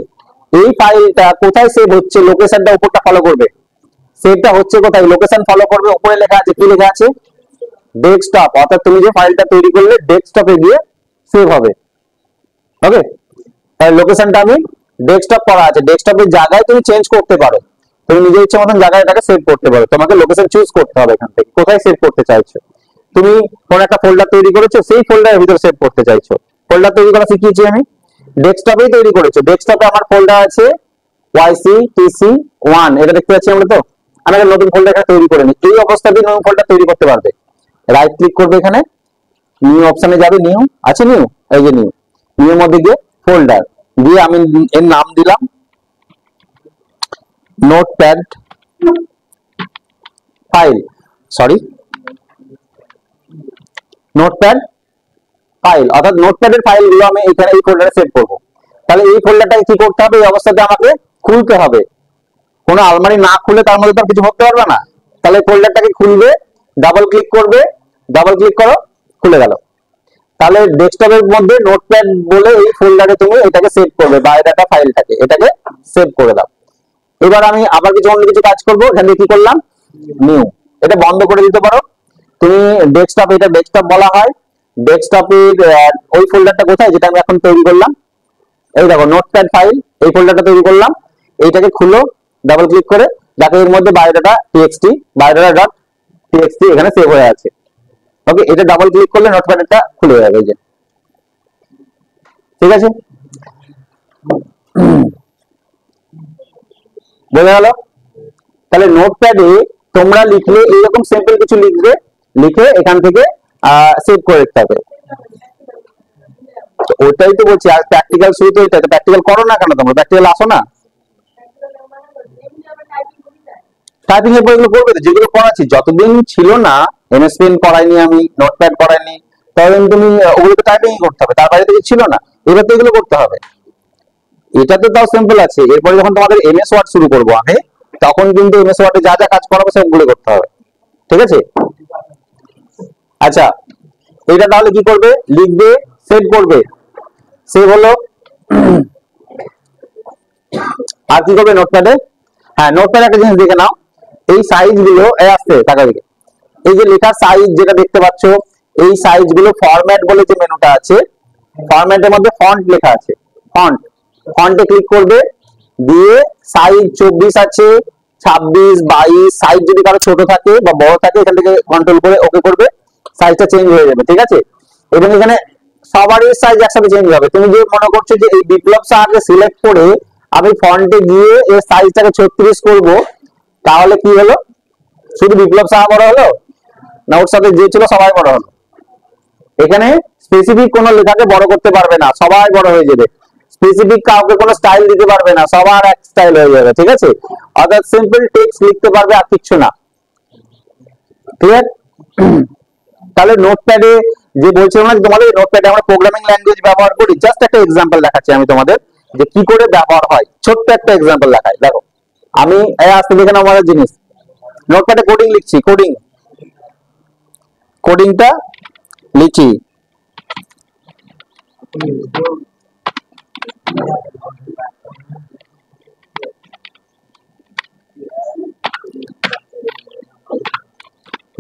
এই ফাইলটা কোথায় সেভ হচ্ছে, লোকেশনটা উপরটা ফলো করবে, সেভটা হচ্ছে কোথায়, লোকেশন ফলো করবে, উপরে লেখা আছে, কি লেখা আছে, ডেস্কটপ, অর্থাৎ তুমি যে ফাইলটা তৈরি করলে ডেস্কটপে গিয়ে সেভ হবে, ওকে। তাহলে লোকেশনটা আমি ডেস্কটপ করা আছে, ডেস্কটপের জায়গায় তুমি চেঞ্জ করতে পারো, তুমি নিজের ইচ্ছে মতন জায়গায় এটাকে সেভ করতে পারো, তোমাকে লোকেশন চুজ করতে হবে এখান থেকে কোথায় সেভ করতে চাইছো। তুমি কোন একটা ফোল্ডার তৈরি করেছো, সেই ফোল্ডারের ভিতরে সেভ করতে চাইছো, ফোল্ডার তৈরি করা শিখিয়েছি আমি, ডেস্কটপেই তৈরি করেছো, ডেস্কটপে আমার ফোল্ডার আছে YCTC1, এটা দেখতে পাচ্ছি আমরা, তো আমি একটা নতুন ফোল্ডার এখানে তৈরি করে নিই, এই অবস্থাতে নতুন ফোল্ডার তৈরি করতে পারবে। রাইট ক্লিক করবে, এখানে নিউ অপশনে যাবে, নিউ আছে, নিউ, এই যে নিউ, নিউ মধ্যে গিয়ে ফোল্ডার দিয়ে আমি এর নাম দিলাম notepad file, sorry notepad file, অর্থাৎ নোটপ্যাডের ফাইল গুলো আমি এখানে এই ফোল্ডারে সেভ করব। তাহলে এই ফোল্ডারটাকে কি করতে হবে, এই অবস্থাতে আমাকে খুলতে হবে, কোনো আলমারি না খুলে তার মধ্যে তো কিছু ভরতে পারবে না, তাহলে ফোল্ডারটাকে খুলবে, ডাবল ক্লিক করবে, ডাবল ক্লিক করো, খুলে গেল। তাহলে ডেস্কটপের মধ্যে নোটপ্যাড বলে এই ফোল্ডারে তুমি এটাকে সেভ করবে, বায়োডাটা ফাইলটাকে, এটাকে সেভ করে দাও। এবার আমি আবার কিছু অন্য কিছু কাজ করবো, এখান থেকে কি করলাম, নিউ, এটা বন্ধ করে দিতে পারো তুমি। ডেস্কটপ, এটা ডেস্কটপ বলা হয়, ডেস্কটপের ওই ফোল্ডারটা কোথায়, যেটা আমি এখন তৈরি করলাম, এই দেখো নোটপ্যাড ফাইল, এই ফোল্ডারটা তৈরি করলাম, এইটাকে খুলো ডাবল ক্লিক করে, দেখো এর মধ্যে biodata TXT, biodata dot TXT এখানে সেভ হয়ে আছে, ওকে। এটা ডাবল ক্লিক করলে নোটপ্যাডটা খুলে যাবে, এই যে, ঠিক আছে, বোঝা গেল? তাহলে নোটপ্যাডে তোমরা লিখলে এইরকম সিম্পল কিছু লিখবে, লিখে এখান থেকে সেভ করে দিতে হবে। তো ওটাই তো বলছি, আর প্র্যাকটিক্যাল শুরু তো এটা, প্র্যাকটিক্যাল করো না কেন? তোমরা প্র্যাকটিক্যাল আসো না? টাইপিং এর পর এগুলো করবে তো, যেগুলো করাচ্ছি। যতদিন ছিল না এমএস পেন করাইনি আমি, নোটপ্যাড করাইনি, ততদিন তুমি ওগুলো তো টাইপিং করতে হবে, তার বাইরে তো কিছু ছিল না। এবার তো এগুলো করতে হবে। এটা তো তাও সিম্পল আছে। এরপরে যখন তোমাদের এমএস ওয়ার্ড শুরু করবো আমি, তখন কিন্তু এমএস ওয়ার্ডে যা যা কাজ করাবো সবগুলো করতে হবে। ঠিক আছে? আচ্ছা, এটা তাহলে কি করবে? লিখবে, সেভ করবে। সেভ হলো। আর কি করবে নোটপ্যাডে? হ্যাঁ, নোটপ্যাডে একটা জিনিস দেখে নাও, এই সাইজ গুলো আসছে টাকা দিকে, এই যে লেখার সাইজ যেটা দেখতে পাচ্ছ, এই সাইজ গুলো ফরম্যাট বলে যে মেনুটা আছে, ফরম্যাটের মধ্যে ফন্ট লেখা আছে, ফন্ট, ফন্টে ক্লিক করবে, দিয়ে সাইজ 24 আছে, 26, 22, সাইজ যদি কারো ছোট থাকে বা বড় থাকে এখান থেকে কন্ট্রোল করে ওকে করবে, সাইজটা চেঞ্জ হয়ে যাবে। ঠিক আছে? এবং এখানে সবারই সাইজ একসাথে চেঞ্জ হবে। তুমি যে মনে করছো যে এই বিপ্লব শাহকে সিলেক্ট করে আমি ফন্টে গিয়ে এর সাইজটাকে 36 করব, তাহলে কি হলো? শুধু বিপ্লব শাহ বড় হলো না, ওর সাথে যে ছিল সবাই বড় হলো? এখানে স্পেসিফিক কোনো লেখাকে বড় করতে পারবে না, সবাই বড় হয়ে যাবে। স্পেসিফিক কাউকে কোনো স্টাইল দিতে পারবে না, সবার এক স্টাইল হয়ে যাবে। ঠিক আছে? অর্থাৎ সিম্পল টেক্সট লিখতে পারবে, আর কিছু না। ক্লিয়ার? তাহলে নোটপ্যাডে যে বলছিলাম না, তোমাদের নোটপ্যাডে আমরা প্রোগ্রামিং ল্যাঙ্গুয়েজ ব্যবহার করি, জাস্ট একটা এক্সাম্পল দেখাচ্ছি আমি তোমাদের যে কি করে ব্যবহার হয়। ছোট্ট একটা এক্সাম্পল দেখাই, দেখো। আমি আজকে দেখে নাও আমাদের জিনিস, নোটপ্যাডে কোডিং লিখছি, কোডিংটা লিখি।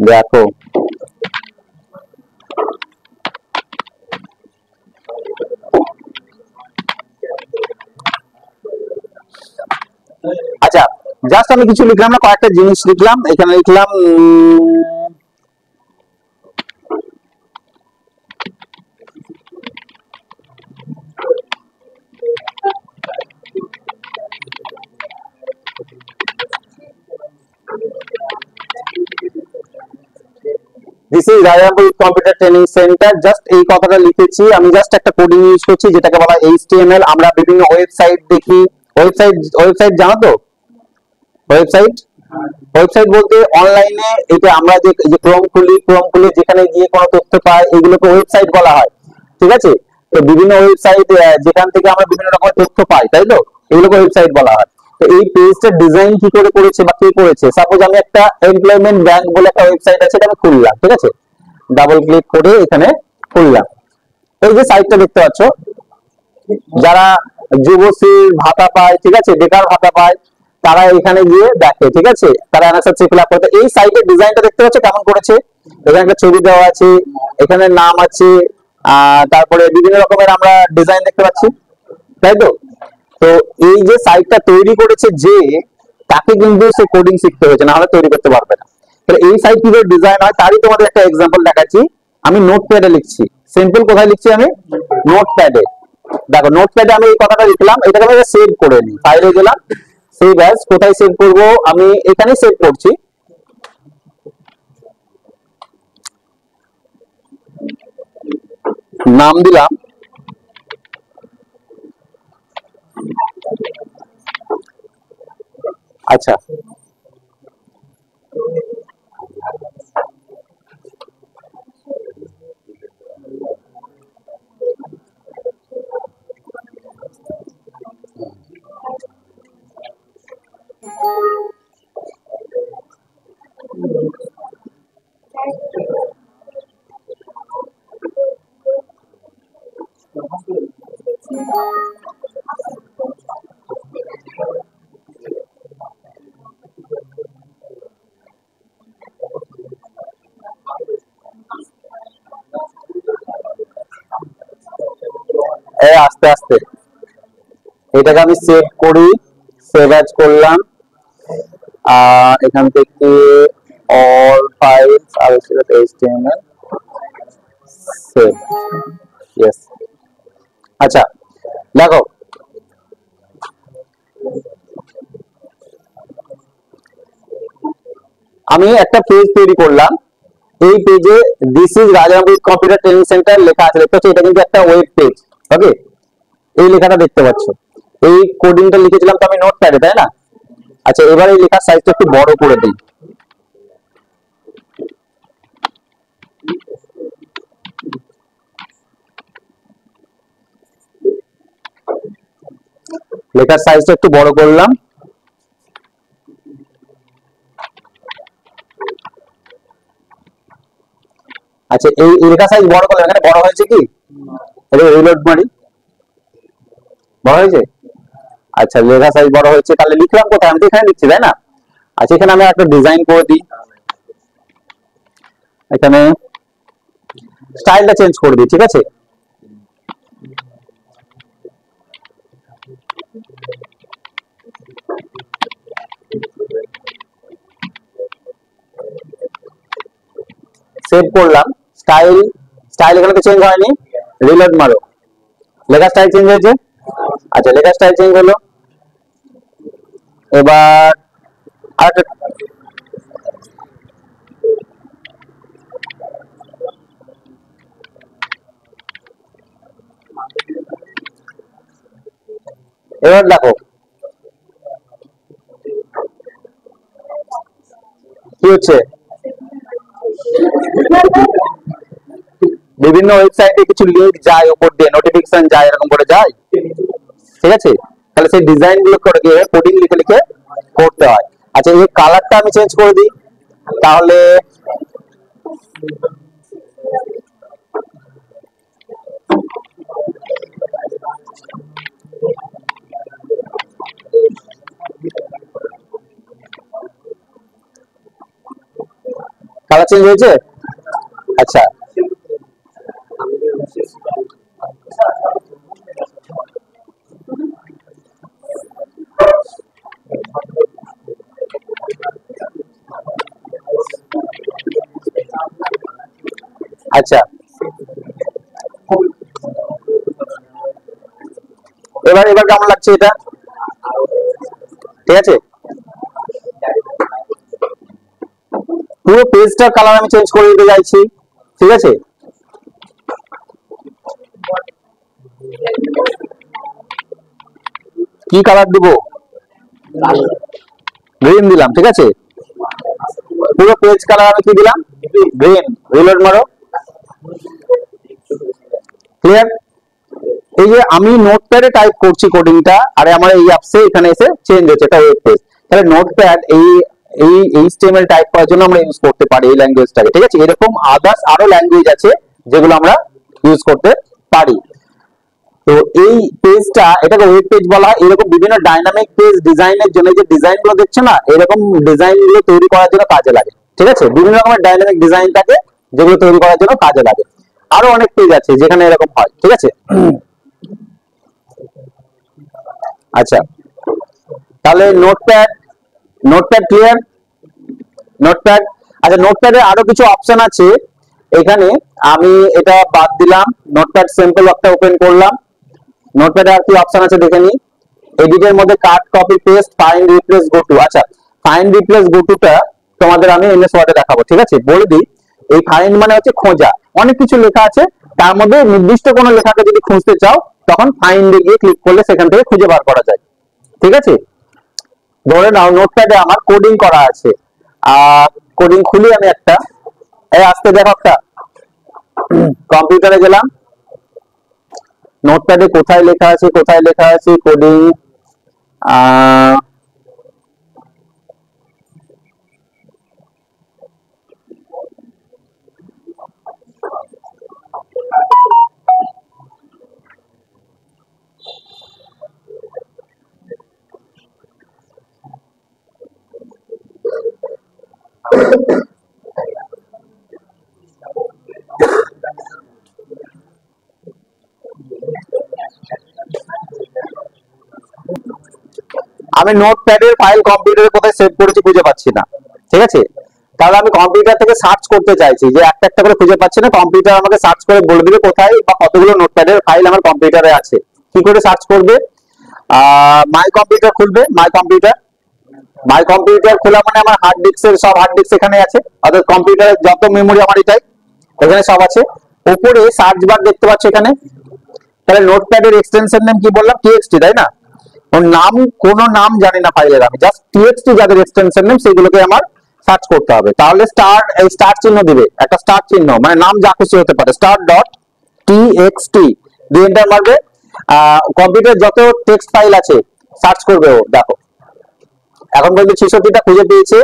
দেখো, আচ্ছা, জাস্ট আমি কিছু লিখলাম না, কয়েকটা জিনিস লিখলাম। এখানে লিখলাম this is Rajapur computer training centre, just এই কথাটা লিখেছি আমি। জাস্ট একটা কোডিং ইউজ করছি যেটাকে বলা হয় এইচটিএমএল। আমরা বিভিন্ন ওয়েবসাইট দেখি, ওয়েবসাইট জানো তো? ওয়েবসাইট, ওয়েবসাইট বলতে অনলাইনে, এটা আমরা যে ক্রোম খুলি যেখানে গিয়ে কোনো তথ্য পাই, এগুলোকে ওয়েবসাইট বলা হয়। ঠিক আছে? তো বিভিন্ন ওয়েবসাইট যেখান থেকে আমরা বিভিন্ন রকমের তথ্য পাই, তাই তো, এগুলোকে ওয়েবসাইট বলা হয়। তো এই পেজটার ডিজাইন কি করে করেছে বা কে করেছে? সাপোজ আমি একটা এমপ্লয়মেন্ট ব্যাংক বলে একটা ওয়েবসাইট আছে, এটা আমি খুললাম। ঠিক আছে? ডাবল ক্লিক করে এখানে খুললাম। এই যে সাইটটা দেখতে পাচ্ছ, যারা যুবশ্রীর ভাতা পায়, ঠিক আছে, বেকার ভাতা পায়, তারা এখানে গিয়ে দেখে। ঠিক আছে? তারা অ্যানসার ফিল আপ করতে। এই সাইটের ডিজাইনটা দেখতে পাচ্ছ কেমন করেছে? এখানে একটা ছবি দেওয়া আছে, এখানে নাম আছে, তারপরে বিভিন্ন রকমের আমরা ডিজাইন দেখতে পাচ্ছি, তাই তো? তো এই যে সাইটটা তৈরি করেছে যে, তাকে কিন্তু সে কোডিং শিখতে হয়েছে, না হলে তৈরি করতে পারবে না। তাহলে এই সাইট কিভাবে ডিজাইন হয় তারই তোমাদের একটা এক্সাম্পল দেখাচ্ছি। আমি নোটপ্যাডে লিখছি, সিম্পল কোথায় লিখছি আমি? নোটপ্যাডে। দেখো, নোটপ্যাডে আমি এই কথাটা লিখলাম, এটাকে আমি সেভ করে নিই, ফাইলে গেলাম, সেভ অ্যাজ। কোথায় সেভ করব? আমি এখানে সেভ করছি। নাম দিলাম আচ্ছা, আস্তে আস্তে এটাকে আমি সেভ করি, সেভ অ্যাজ করলাম। এখান থেকে অল ফাইলস আর এইচটিএমএল সেভ, ইয়েস। আচ্ছা, দেখো, আমি একটা পেজ তৈরি করলাম। এই পেজে this is Rajapur computer training centre লেখা আছে, দেখতে পাচ্ছ? এটা কিন্তু একটা ওয়েব পেজ। ওকে, এই লেখাটা দেখতে পাচ্ছ, এই কোডিংটা লিখেছিলাম তো আমি নোটপ্যাডে, তাই না? আচ্ছা, এবার এই লেখার সাইজটা একটু বড় করে দিই। লেখার সাইজটা একটু বড় করলাম। আচ্ছা, এই লেখা সাইজ বড় করলাম, এখানে বড় হয়েছে কি? এটা রিলোড মারি, বড় হয়েছে? আচ্ছা, লেখা সাইজ বড় হয়েছে, তাহলে লিখলাম কোথায়? আমি তো এখানে লিখছি, তাই না? আচ্ছা, এখানে আমি একটা ডিজাইন করে দিই, এখানে স্টাইলটা চেঞ্জ করে দিই, ঠিক আছে? সেভ করলাম, স্টাইল, স্টাইল এখানে তো চেঞ্জ হয়নি, রিলোড মারো, লেখা স্টাইল চেঞ্জ হয়েছে। আচ্ছা, লেখা স্টাইল চেঞ্জ হলো। এবার আরেকটা, এবার দেখো কি হচ্ছে, বিভিন্ন ওয়েবসাইটে কিছু লিংক যায় উপর দিয়ে, নোটিফিকেশন যায়, এরকম করে যায়, ঠিক আছে? তাহলে সেই ডিজাইন গুলো করে গিয়ে কোডিং লিখে লিখে করতে হয়। আচ্ছা, এই কালারটা আমি চেঞ্জ করে দিই, তাহলে কালার চেঞ্জ হয়েছে। আচ্ছা, আচ্ছা, এবার এবার কেমন লাগছে এটা? ঠিক আছে, পুরো পেজটার কালার আমি চেঞ্জ করে দিতে চাইছি, ঠিক আছে? কি কালার দিব? গ্রিন দিলাম, ঠিক আছে? পুরো পেজ কালার আমি কি দিলাম? গ্রিন। রিলোড মারো, ক্লিয়ার? এই যে আমি নোটপ্যাডে টাইপ করছি কোডিংটা, আর আমার এই অ্যাপসে এখানে এসে চেঞ্জ হচ্ছে, এটা ওয়েব পেজ। তাহলে নোটপ্যাড এই এই এইচটিএমএল টাইপ করার জন্য আমরা ইউজ করতে পারি এই ল্যাঙ্গুয়েজটাকে, ঠিক আছে? এরকম আদার্স আরো ল্যাঙ্গুয়েজ আছে যেগুলো আমরা ইউজ করতে পারি। তো এই পেজটা, এটাকে ওয়েব পেজ বলা হয়। এরকম বিভিন্ন ডাইনামিক পেজ ডিজাইনের জন্য, যে ডিজাইন গুলো দেখছো না, এরকম ডিজাইন গুলো তৈরি করার জন্য কাজে লাগে, ঠিক আছে? বিভিন্ন রকমের ডাইনামিক ডিজাইন থাকে যেগুলো তৈরি করার জন্য কাজে লাগে। আরো অনেক পেজ আছে যেখানে এরকম হয়, ঠিক আছে? আচ্ছা, তাহলে নোটপ্যাড, নোটপ্যাড ক্লিয়ার? নোটপ্যাড, আচ্ছা, নোটপ্যাডে আরো কিছু অপশন আছে এখানে, আমি এটা বাদ দিলাম। নোটপ্যাড স্যাম্পল একটা ওপেন করলাম। নোটপ্যাডে আর কি অপশন আছে দেখে নিই। এডিটের মধ্যে cut, copy, paste, find, replace, go to. আচ্ছা, ফাইন্ড, রিপ্লেস, গো টুটা তোমাদের আমি এমএস ওয়ার্ডে দেখাবো, ঠিক আছে? বলে দিই, এই ফাইন্ড মানে হচ্ছে খোঁজা। অনেক কিছু লেখা আছে, তার মধ্যে নির্দিষ্ট কোনো লেখাকে যদি খুঁজতে চাও, তখন ফাইন্ডে গিয়ে ক্লিক করলে সেখান থেকে খুঁজে বার করা যায়, ঠিক আছে? ধরে নাও নোটপ্যাডে আমার কোডিং করা আছে, কোডিং খুলি আমি একটা, এই আসতে দেখো একটা, কম্পিউটারে গেলাম, নোটপ্যাডে কোথায় লেখা আছে, কোথায় লেখা আছে কোডিং, আমি নোটপ্যাডের ফাইল কম্পিউটারে কোথায় সেভ করেছি খুঁজে পাচ্ছি না, ঠিক আছে? তাহলে আমি কম্পিউটার থেকে সার্চ করতে চাইছি, যে একটা একটা করে খুঁজে পাচ্ছি না, কম্পিউটার আমাকে সার্চ করে বলে দিবে কোথায় বা কতগুলো নোটপ্যাডের ফাইল আমার কম্পিউটারে আছে। কি করে সার্চ করবে? মাই কম্পিউটার খুলবে, মাই কম্পিউটার। মাই কম্পিউটার খোলা মানে আমার হার্ড ডিস্কের সব হার্ড ডিস্ক এখানে আছে, অর্থাৎ কম্পিউটারের যত মেমোরি আমার এটাই, এখানে সব আছে। উপরে সার্চ বার দেখতে পাচ্ছ, এখানে তাহলে নোটপ্যাডের এক্সটেনশন নেম কি বললাম, টিএক্সটি, তাই না? ওর নাম, কোন নাম জানি না ফাইলের, আমি জাস্ট টিএক্সটি যাদের এক্সটেনশন নেম সেগুলোকে আমার সার্চ করতে হবে। তাহলে স্টার চিহ্ন দিবে, একটা স্টার চিহ্ন, মানে নাম যা খুশি হতে পারে, স্টার ডট টিএক্সটি দিয়ে এন্টার মারবে। কম্পিউটার যত টেক্সট ফাইল আছে সার্চ করবে ও, দেখো এখন পর্যন্ত 66টা খুঁজে পেয়েছে।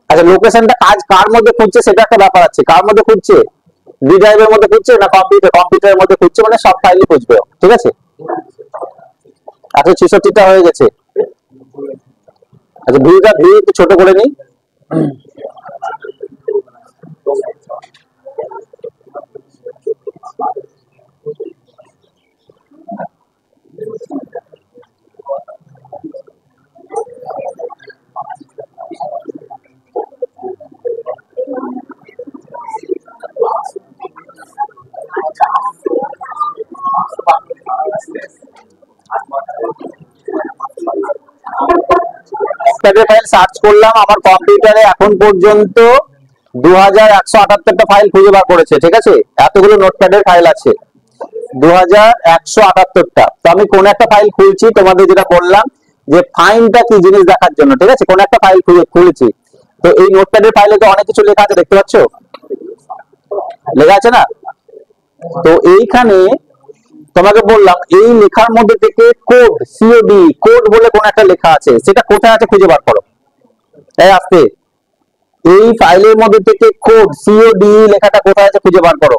আচ্ছা, লোকেশনটা কার মধ্যে খুঁজছে সেটা একটা ব্যাপার আছে, কার মধ্যে খুঁজছে, ডি ড্রাইভের মধ্যে খুঁজছে না কম্পিউটারের মধ্যে খুঁজছে, মানে সব ফাইলই খুঁজবে, ঠিক আছে? আচ্ছা 66টা হয়ে গেছে। আচ্ছা ভিউ একটু ছোট করে নিই। ফাইল সার্চ করলাম, আমার কম্পিউটারে এখন পর্যন্ত 2178টা ফাইল খুঁজে বার করেছে, ঠিক আছে? এতগুলো নোটপ্যাডের ফাইল আছে 2178টা। তো আমি কোন একটা ফাইল খুলছি, তোমাদের যেটা বললাম যে ফাইন্ডটা কি জিনিস দেখার জন্য, ঠিক আছে? কোন একটা ফাইল খুলেছি, তো এই নোটপ্যাডের ফাইলে তো অনেক কিছু লেখা আছে, দেখতে পাচ্ছ লেখা আছে না? তো এইখানে তোমাকে বললাম এই লেখার মধ্যে থেকে কোড, সিওডি কোড বলে কোন একটা লেখা আছে, সেটা কোথায় আছে খুঁজে বার করো। তাই আসতে এই ফাইলের মধ্যে থেকে কোড সিওডি লেখাটা কোথায় আছে খুঁজে বার করো,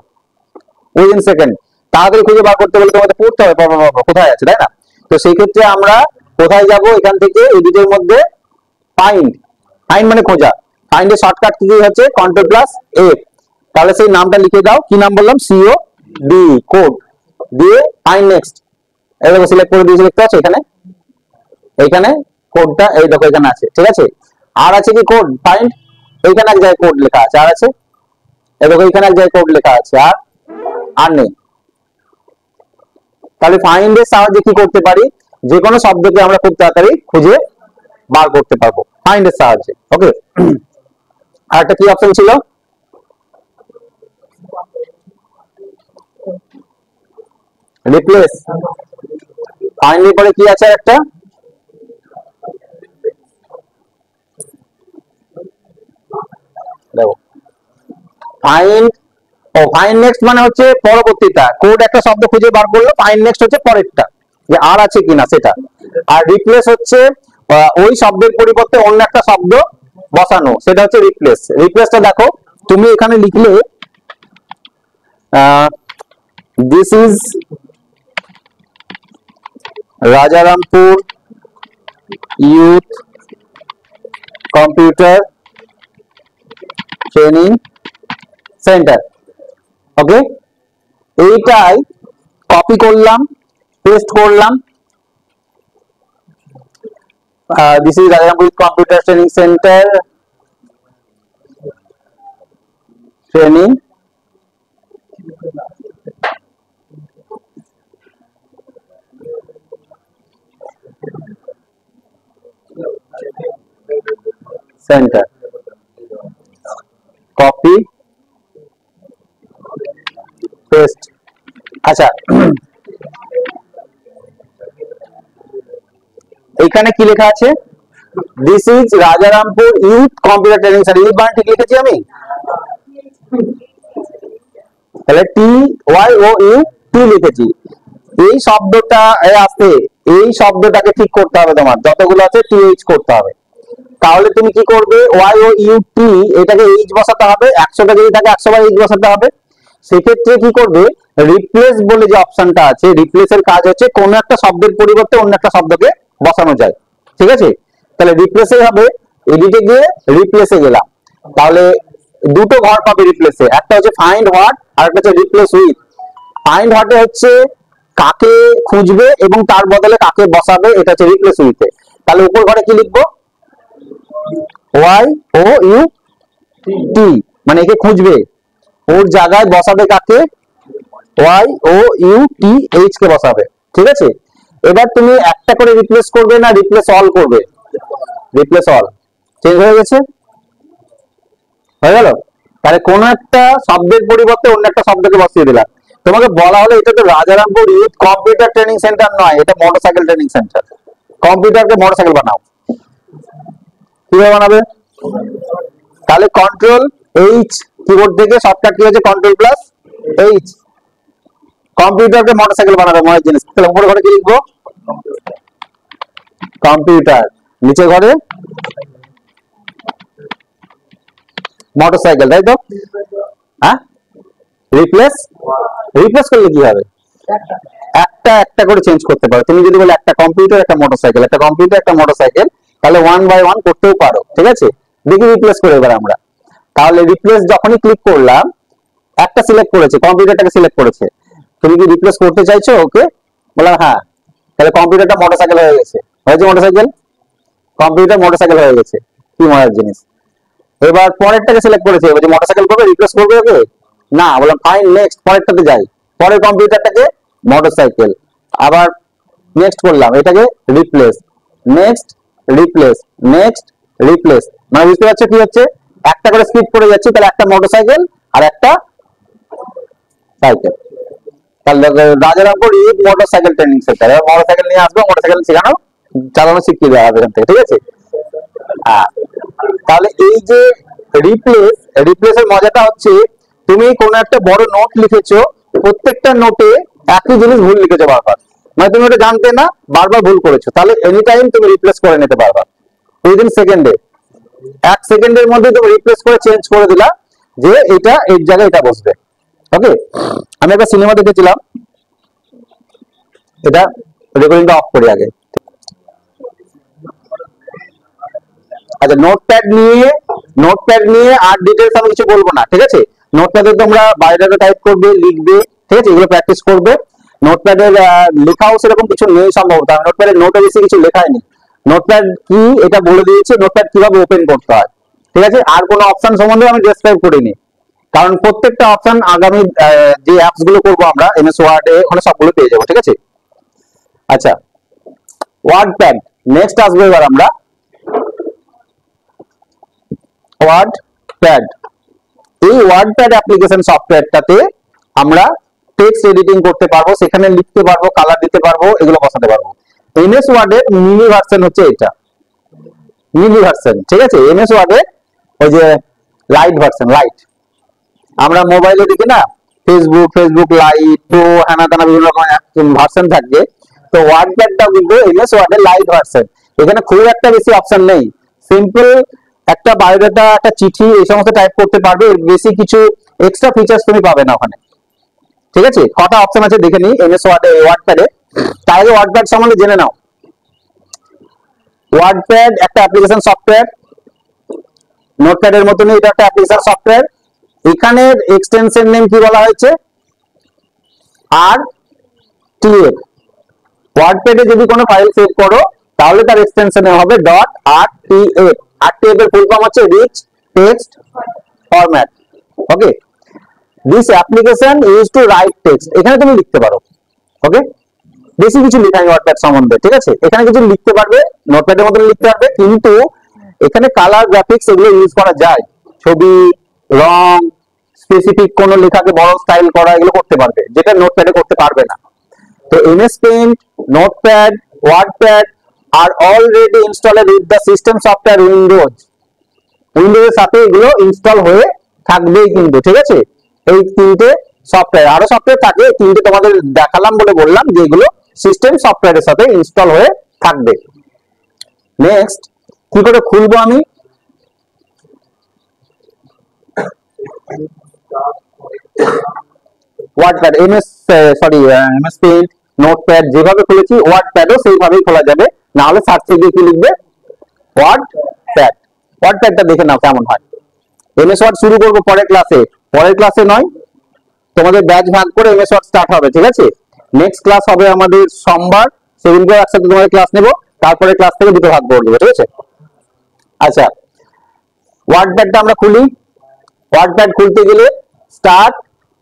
উইদিন সেকেন্ড। তাড়াতাড়ি খুঁজে বার করতে বলে তোমাদের পড়তে হবে কোথায় আছে, তাই না? তো সেই ক্ষেত্রে আমরা কোথায় যাব, এখান থেকে এডিটের মধ্যে ফাইন্ড, ফাইন্ড মানে খোঁজা, ফাইন্ডের শর্টকাট কি হচ্ছে কন্ট্রোল প্লাস এফ। তাহলে সেই নামটা লিখে দাও, কি নাম বললাম, সিওডি কোড দিয়ে ফাইন্ড নেক্সট, এই দেখো সিলেক্ট করে দিয়েছি, দেখতে পাচ্ছ এখানে, এইখানে কোডটা এই দেখো এখানে আছে, ঠিক আছে? আর আছে কি কোড ফাইন্ড, এইখানে এক জায়গায় কোড লেখা আছে, আর আছে এই দেখো এইখানে এক জায়গায় কোড লেখা আছে, আর নেই। তাহলে ফাইন্ড এর সাহায্যে কি করতে পারি, যে কোনো শব্দকে আমরা খুব তাড়াতাড়ি খুঁজে বার করতে পারবো ফাইন্ড এর সাহায্যে, ওকে? আর একটা কি অপশন ছিল, রিপ্লেস। ফাইন্ড এর পরে কি আছে একটা, দেখো ফাইন্ড, ও ফাইন্ড নেক্সট মানে হচ্ছে পরবর্তীটা, কোড একটা শব্দ খুঁজে বার করলো, ফাইন্ড নেক্সট হচ্ছে পরেরটা, যে আর আছে কিনা সেটা। আর রিপ্লেস হচ্ছে ওই শব্দের পরিবর্তে অন্য একটা শব্দ বসানো, সেটা হচ্ছে রিপ্লেস। রিপ্লেসটা দেখো তুমি এখানে লিখলে this is Rajarampur youth computer training centre, okay? এইটাই কপি করলাম, পেস্ট করলাম, this is Rajarampur computer training centre training centre, copy paste. আচ্ছা এইখানে কি লেখা আছে, this is Rajarampur youth computer training centre, youth বানান ঠিক লিখেছি আমি, তাহলে টি ওয়াই ও ইউ টি লিখেছি। এই শব্দটা আসতে, এই শব্দটাকে ঠিক করতে হবে, তোমার যতগুলো আছে টিএইচ করতে হবে। তাহলে তুমি কি করবে, ওয়াই ও ইউ টি এটাকে এইচ বসাতে হবে, 100টা যদি থাকে 100 বার এইচ বসাতে হবে। সেক্ষেত্রে কি করবে, রিপ্লেস বলে যে অপশনটা আছে, রিপ্লেসের কাজ হচ্ছে কোন একটা শব্দের পরিবর্তে অন্য একটা শব্দকে বসানো যায়, ঠিক আছে? তাহলে রিপ্লেসে হবে, এডিটে গিয়ে রিপ্লেসে গেলাম, তাহলে দুটো ঘর পাবে রিপ্লেসে, একটা হচ্ছে ফাইন্ড হোয়াট আর একটা হচ্ছে রিপ্লেস উইথ। ফাইন্ড হোয়াটে হচ্ছে কাকে খুঁজবে এবং তার বদলে কাকে বসাবে, এটা হচ্ছে রিপ্লেস উইথে। তাহলে উপর ঘরে কি লিখবো, ওয়াই ও ইউ টি, মানে একে খুঁজবে, ওর জায়গায় বসাবে কাকে, ওয়াই ও ইউ টি এইচ কে বসাবে, ঠিক আছে? এবার তুমি একটা করে রিপ্লেস করবে না রিপ্লেস অল করবে, রিপ্লেস অল, চেঞ্জ হয়ে গেছে, হয়ে গেল। তাহলে কোন একটা শব্দের পরিবর্তে অন্য একটা শব্দকে বসিয়ে দিলাম, তোমাকে বলা হলো এটা তো Rajarampur youth computer training centre নয়, এটা মোটরসাইকেল ট্রেনিং সেন্টার। কম্পিউটারকে মোটরসাইকেল বানাও, কিভাবে বানাবে? তাহলে কন্ট্রোল এইচ, কিবোর্ড থেকে শর্টকাট কি হচ্ছে কন্ট্রোল প্লাস এইচ। কম্পিউটারকে মোটরসাইকেল বানাবে মনে জিনিস। তাহলে উপরে ঘরে কি লিখবো? কম্পিউটার, নিচে ঘরে মোটরসাইকেল, তাই তো? হ্যাঁ, রিপ্লেস, রিপ্লেস করলে কি হবে? একটা একটা করে চেঞ্জ করতে পারো। তুমি যদি বলে একটা কম্পিউটার একটা মোটরসাইকেল, একটা কম্পিউটার একটা মোটরসাইকেল, তাহলে 1 বাই 1 করতেও পারো, ঠিক আছে? দেখি রিপ্লেস করে এবার আমরা। তাহলে রিপ্লেস যখনই ক্লিক করলাম, একটা সিলেক্ট করেছে, কম্পিউটারটাকে সিলেক্ট করেছে। তুমি কি রিপ্লেস করতে চাইছো? ওকে বললাম হ্যাঁ। তাহলে কম্পিউটারটা মোটরসাইকেল হয়ে গেছে, হয়েছে মোটরসাইকেল, কম্পিউটার মোটরসাইকেল হয়ে গেছে। কি মজার জিনিস। এবার পরেরটাকে সিলেক্ট করেছে, এবার মোটরসাইকেল করবে, রিপ্লেস করবে ওকে না, বললাম ফাইন নেক্সট, পরেরটাতে যাই। পরের কম্পিউটারটাকে মোটরসাইকেল, আবার নেক্সট করলাম, এটাকে replace, next replace, next replace. মানে বুঝতে পারছো কি হচ্ছে? একটা করে স্কিপ করে যাচ্ছি, তাহলে একটা মোটরসাইকেল আর একটা সাইকেল। তাহলে Rajarampur youth motorcycle training centre, এবার মোটরসাইকেল নিয়ে আসবো, মোটরসাইকেল শেখানো, চালানো শিখিয়ে দেওয়া হবে এখান থেকে, ঠিক আছে? তাহলে এই যে রিপ্লেস, রিপ্লেসের মজাটা হচ্ছে তুমি কোন একটা বড় নোট লিখেছো, প্রত্যেকটা নোটে একই জিনিস ভুল লিখেছো বারবার, মানে তুমি ওটা জানতে না, বারবার ভুল করেছো, তাহলে এনি টাইম তুমি রিপ্লেস করে নিতে পারবা উইদিন সেকেন্ডে। 1 সেকেন্ডের মধ্যে তুমি রিপ্লেস করে চেঞ্জ করে দিলা যে এটা এর জায়গায় এটা বসবে। ওকে, আমি একটা সিনেমা দেখেছিলাম, এটা রেকর্ডিংটা অফ করি আগে। আচ্ছা, নোটপ্যাড নিয়ে আর ডিটেইলস আমি কিছু বলবো না, ঠিক আছে? নোটপ্যাডে তোমরা বায়োডাটা টাইপ করবে, লিখবে, ঠিক আছে? এগুলো প্র্যাকটিস করবে। নোটপ্যাডের লেখাও সেরকম কিছু নেই সম্ভবত, নোটপ্যাডের নোটে বেশি কিছু লেখাই নেই। নোটপ্যাড কি এটা বলে দিয়েছে, নোটপ্যাড কিভাবে ওপেন করতে হয়, ঠিক আছে? আর কোনো অপশন সম্বন্ধে আমি ডেসক্রাইব করিনি, কারণ প্রত্যেকটা অপশন আগামী যে অ্যাপস গুলো করবো আমরা এমএস ওয়ার্ডে, ওখানে সবগুলো পেয়ে যাবো, ঠিক আছে? আচ্ছা, ওয়ার্ডপ্যাড নেক্সট আসবো এবার আমরা। ওয়ার্ডপ্যাড, এই ওয়ার্ডপ্যাড অ্যাপ্লিকেশন সফটওয়্যারটাতে আমরা টেক্সট এডিটিং করতে পারবো, সেখানে লিখতে পারবো, কালার দিতে পারবো, এগুলো বসাতে পারবো। এমএস ওয়ার্ডের মিনি ভার্সন হচ্ছে এটা, মিনি ভার্সন, ঠিক আছে? এমএস ওয়ার্ডের ওই যে লাইট ভার্সন, লাইট আমরা মোবাইলে দেখি না, ফেসবুক লাইট, তো হ্যানা তেনা বিভিন্ন রকম ভার্সন থাকবে, তো ওয়ার্ডপ্যাডটাও কিন্তু এমএস ওয়ার্ডের লাইট ভার্সন। এখানে খুব একটা বেশি অপশন নেই, সিম্পল একটা বায়োডাটা, একটা চিঠি, এই সমস্ত টাইপ করতে পারবে, বেশি কিছু এক্সট্রা ফিচার্স তুমি পাবে না ওখানে, ঠিক আছে? কটা অপশন আছে দেখে নিই এমএস ওয়ার্ডে, ওয়ার্ডপ্যাডে। তার আগে ওয়ার্ডপ্যাড সম্বন্ধে জেনে নাও। ওয়ার্ডপ্যাড একটা অ্যাপ্লিকেশন সফটওয়্যার, নোটপ্যাডের মতনই এটা একটা অ্যাপ্লিকেশন সফটওয়্যার। এখানের এক্সটেনশন নেম কি বলা হয়েছে? RTF। ওয়ার্ডপ্যাডে যদি কোনো ফাইল সেভ করো তাহলে তার এক্সটেনশন হবে .rtf। RTF এর ফুল ফর্ম হচ্ছে rich text format. Okay, this application use to write text, এখানে তুমি লিখতে পারো। ওকে, বেশি কিছু লেখাই ওয়ার্ডপ্যাড সম্বন্ধে, ঠিক আছে? এখানে কিছু লিখতে পারবে, নোটপ্যাডের মতো লিখতে পারবে, কিন্তু এখানে কালার গ্রাফিক্স এগুলো ইউজ করা যায়, ছবি, রং, স্পেসিফিক কোন লেখাকে বড় স্টাইল করা, এগুলো করতে পারবে, যেটা নোটপ্যাডে করতে পারবে না। তো এমএস পেইন্ট, নোটপ্যাড, ওয়ার্ডপ্যাড আর already installed with the system software windows. উইন্ডোজের সাথে এগুলো ইনস্টল হয়ে থাকবেই কিন্তু, ঠিক আছে? এই তিনটে সফটওয়্যার, আরো সফটওয়্যার থাকে, তিনটে তোমাদের দেখালাম বলে বললাম যে এগুলো সিস্টেম সফটওয়্যারের সাথে ইনস্টল হয়ে থাকবে। নেক্সট কি করে খুলবো আমি? ওয়ার্ডপ্যাড, এমএস পেইন্ট, নোটপ্যাড যেভাবে খুলেছি ওয়ার্ডপ্যাডও সেইভাবেই খোলা যাবে, না হলে সার্চে গিয়ে কি লিখবে? ওয়ার্ডপ্যাড। ওয়ার্ডপ্যাডটা দেখে নাও কেমন হয়। এমএস ওয়ার্ড শুরু করবো পরের ক্লাসে নয়, তোমাদের ব্যাচ ভাগ করে এমএস ওয়ার্ড স্টার্ট হবে, ঠিক আছে? নেক্সট ক্লাস হবে আমাদের সোমবার, সেদিনকে একসাথে তোমাদের ক্লাস নেবো, তারপরে ক্লাস থেকে দুটো ভাগ করে দেবো, ঠিক আছে? আচ্ছা, ওয়ার্ডপ্যাডটা আমরা খুলি। ওয়ার্ডপ্যাড খুলতে গেলে স্টার্ট,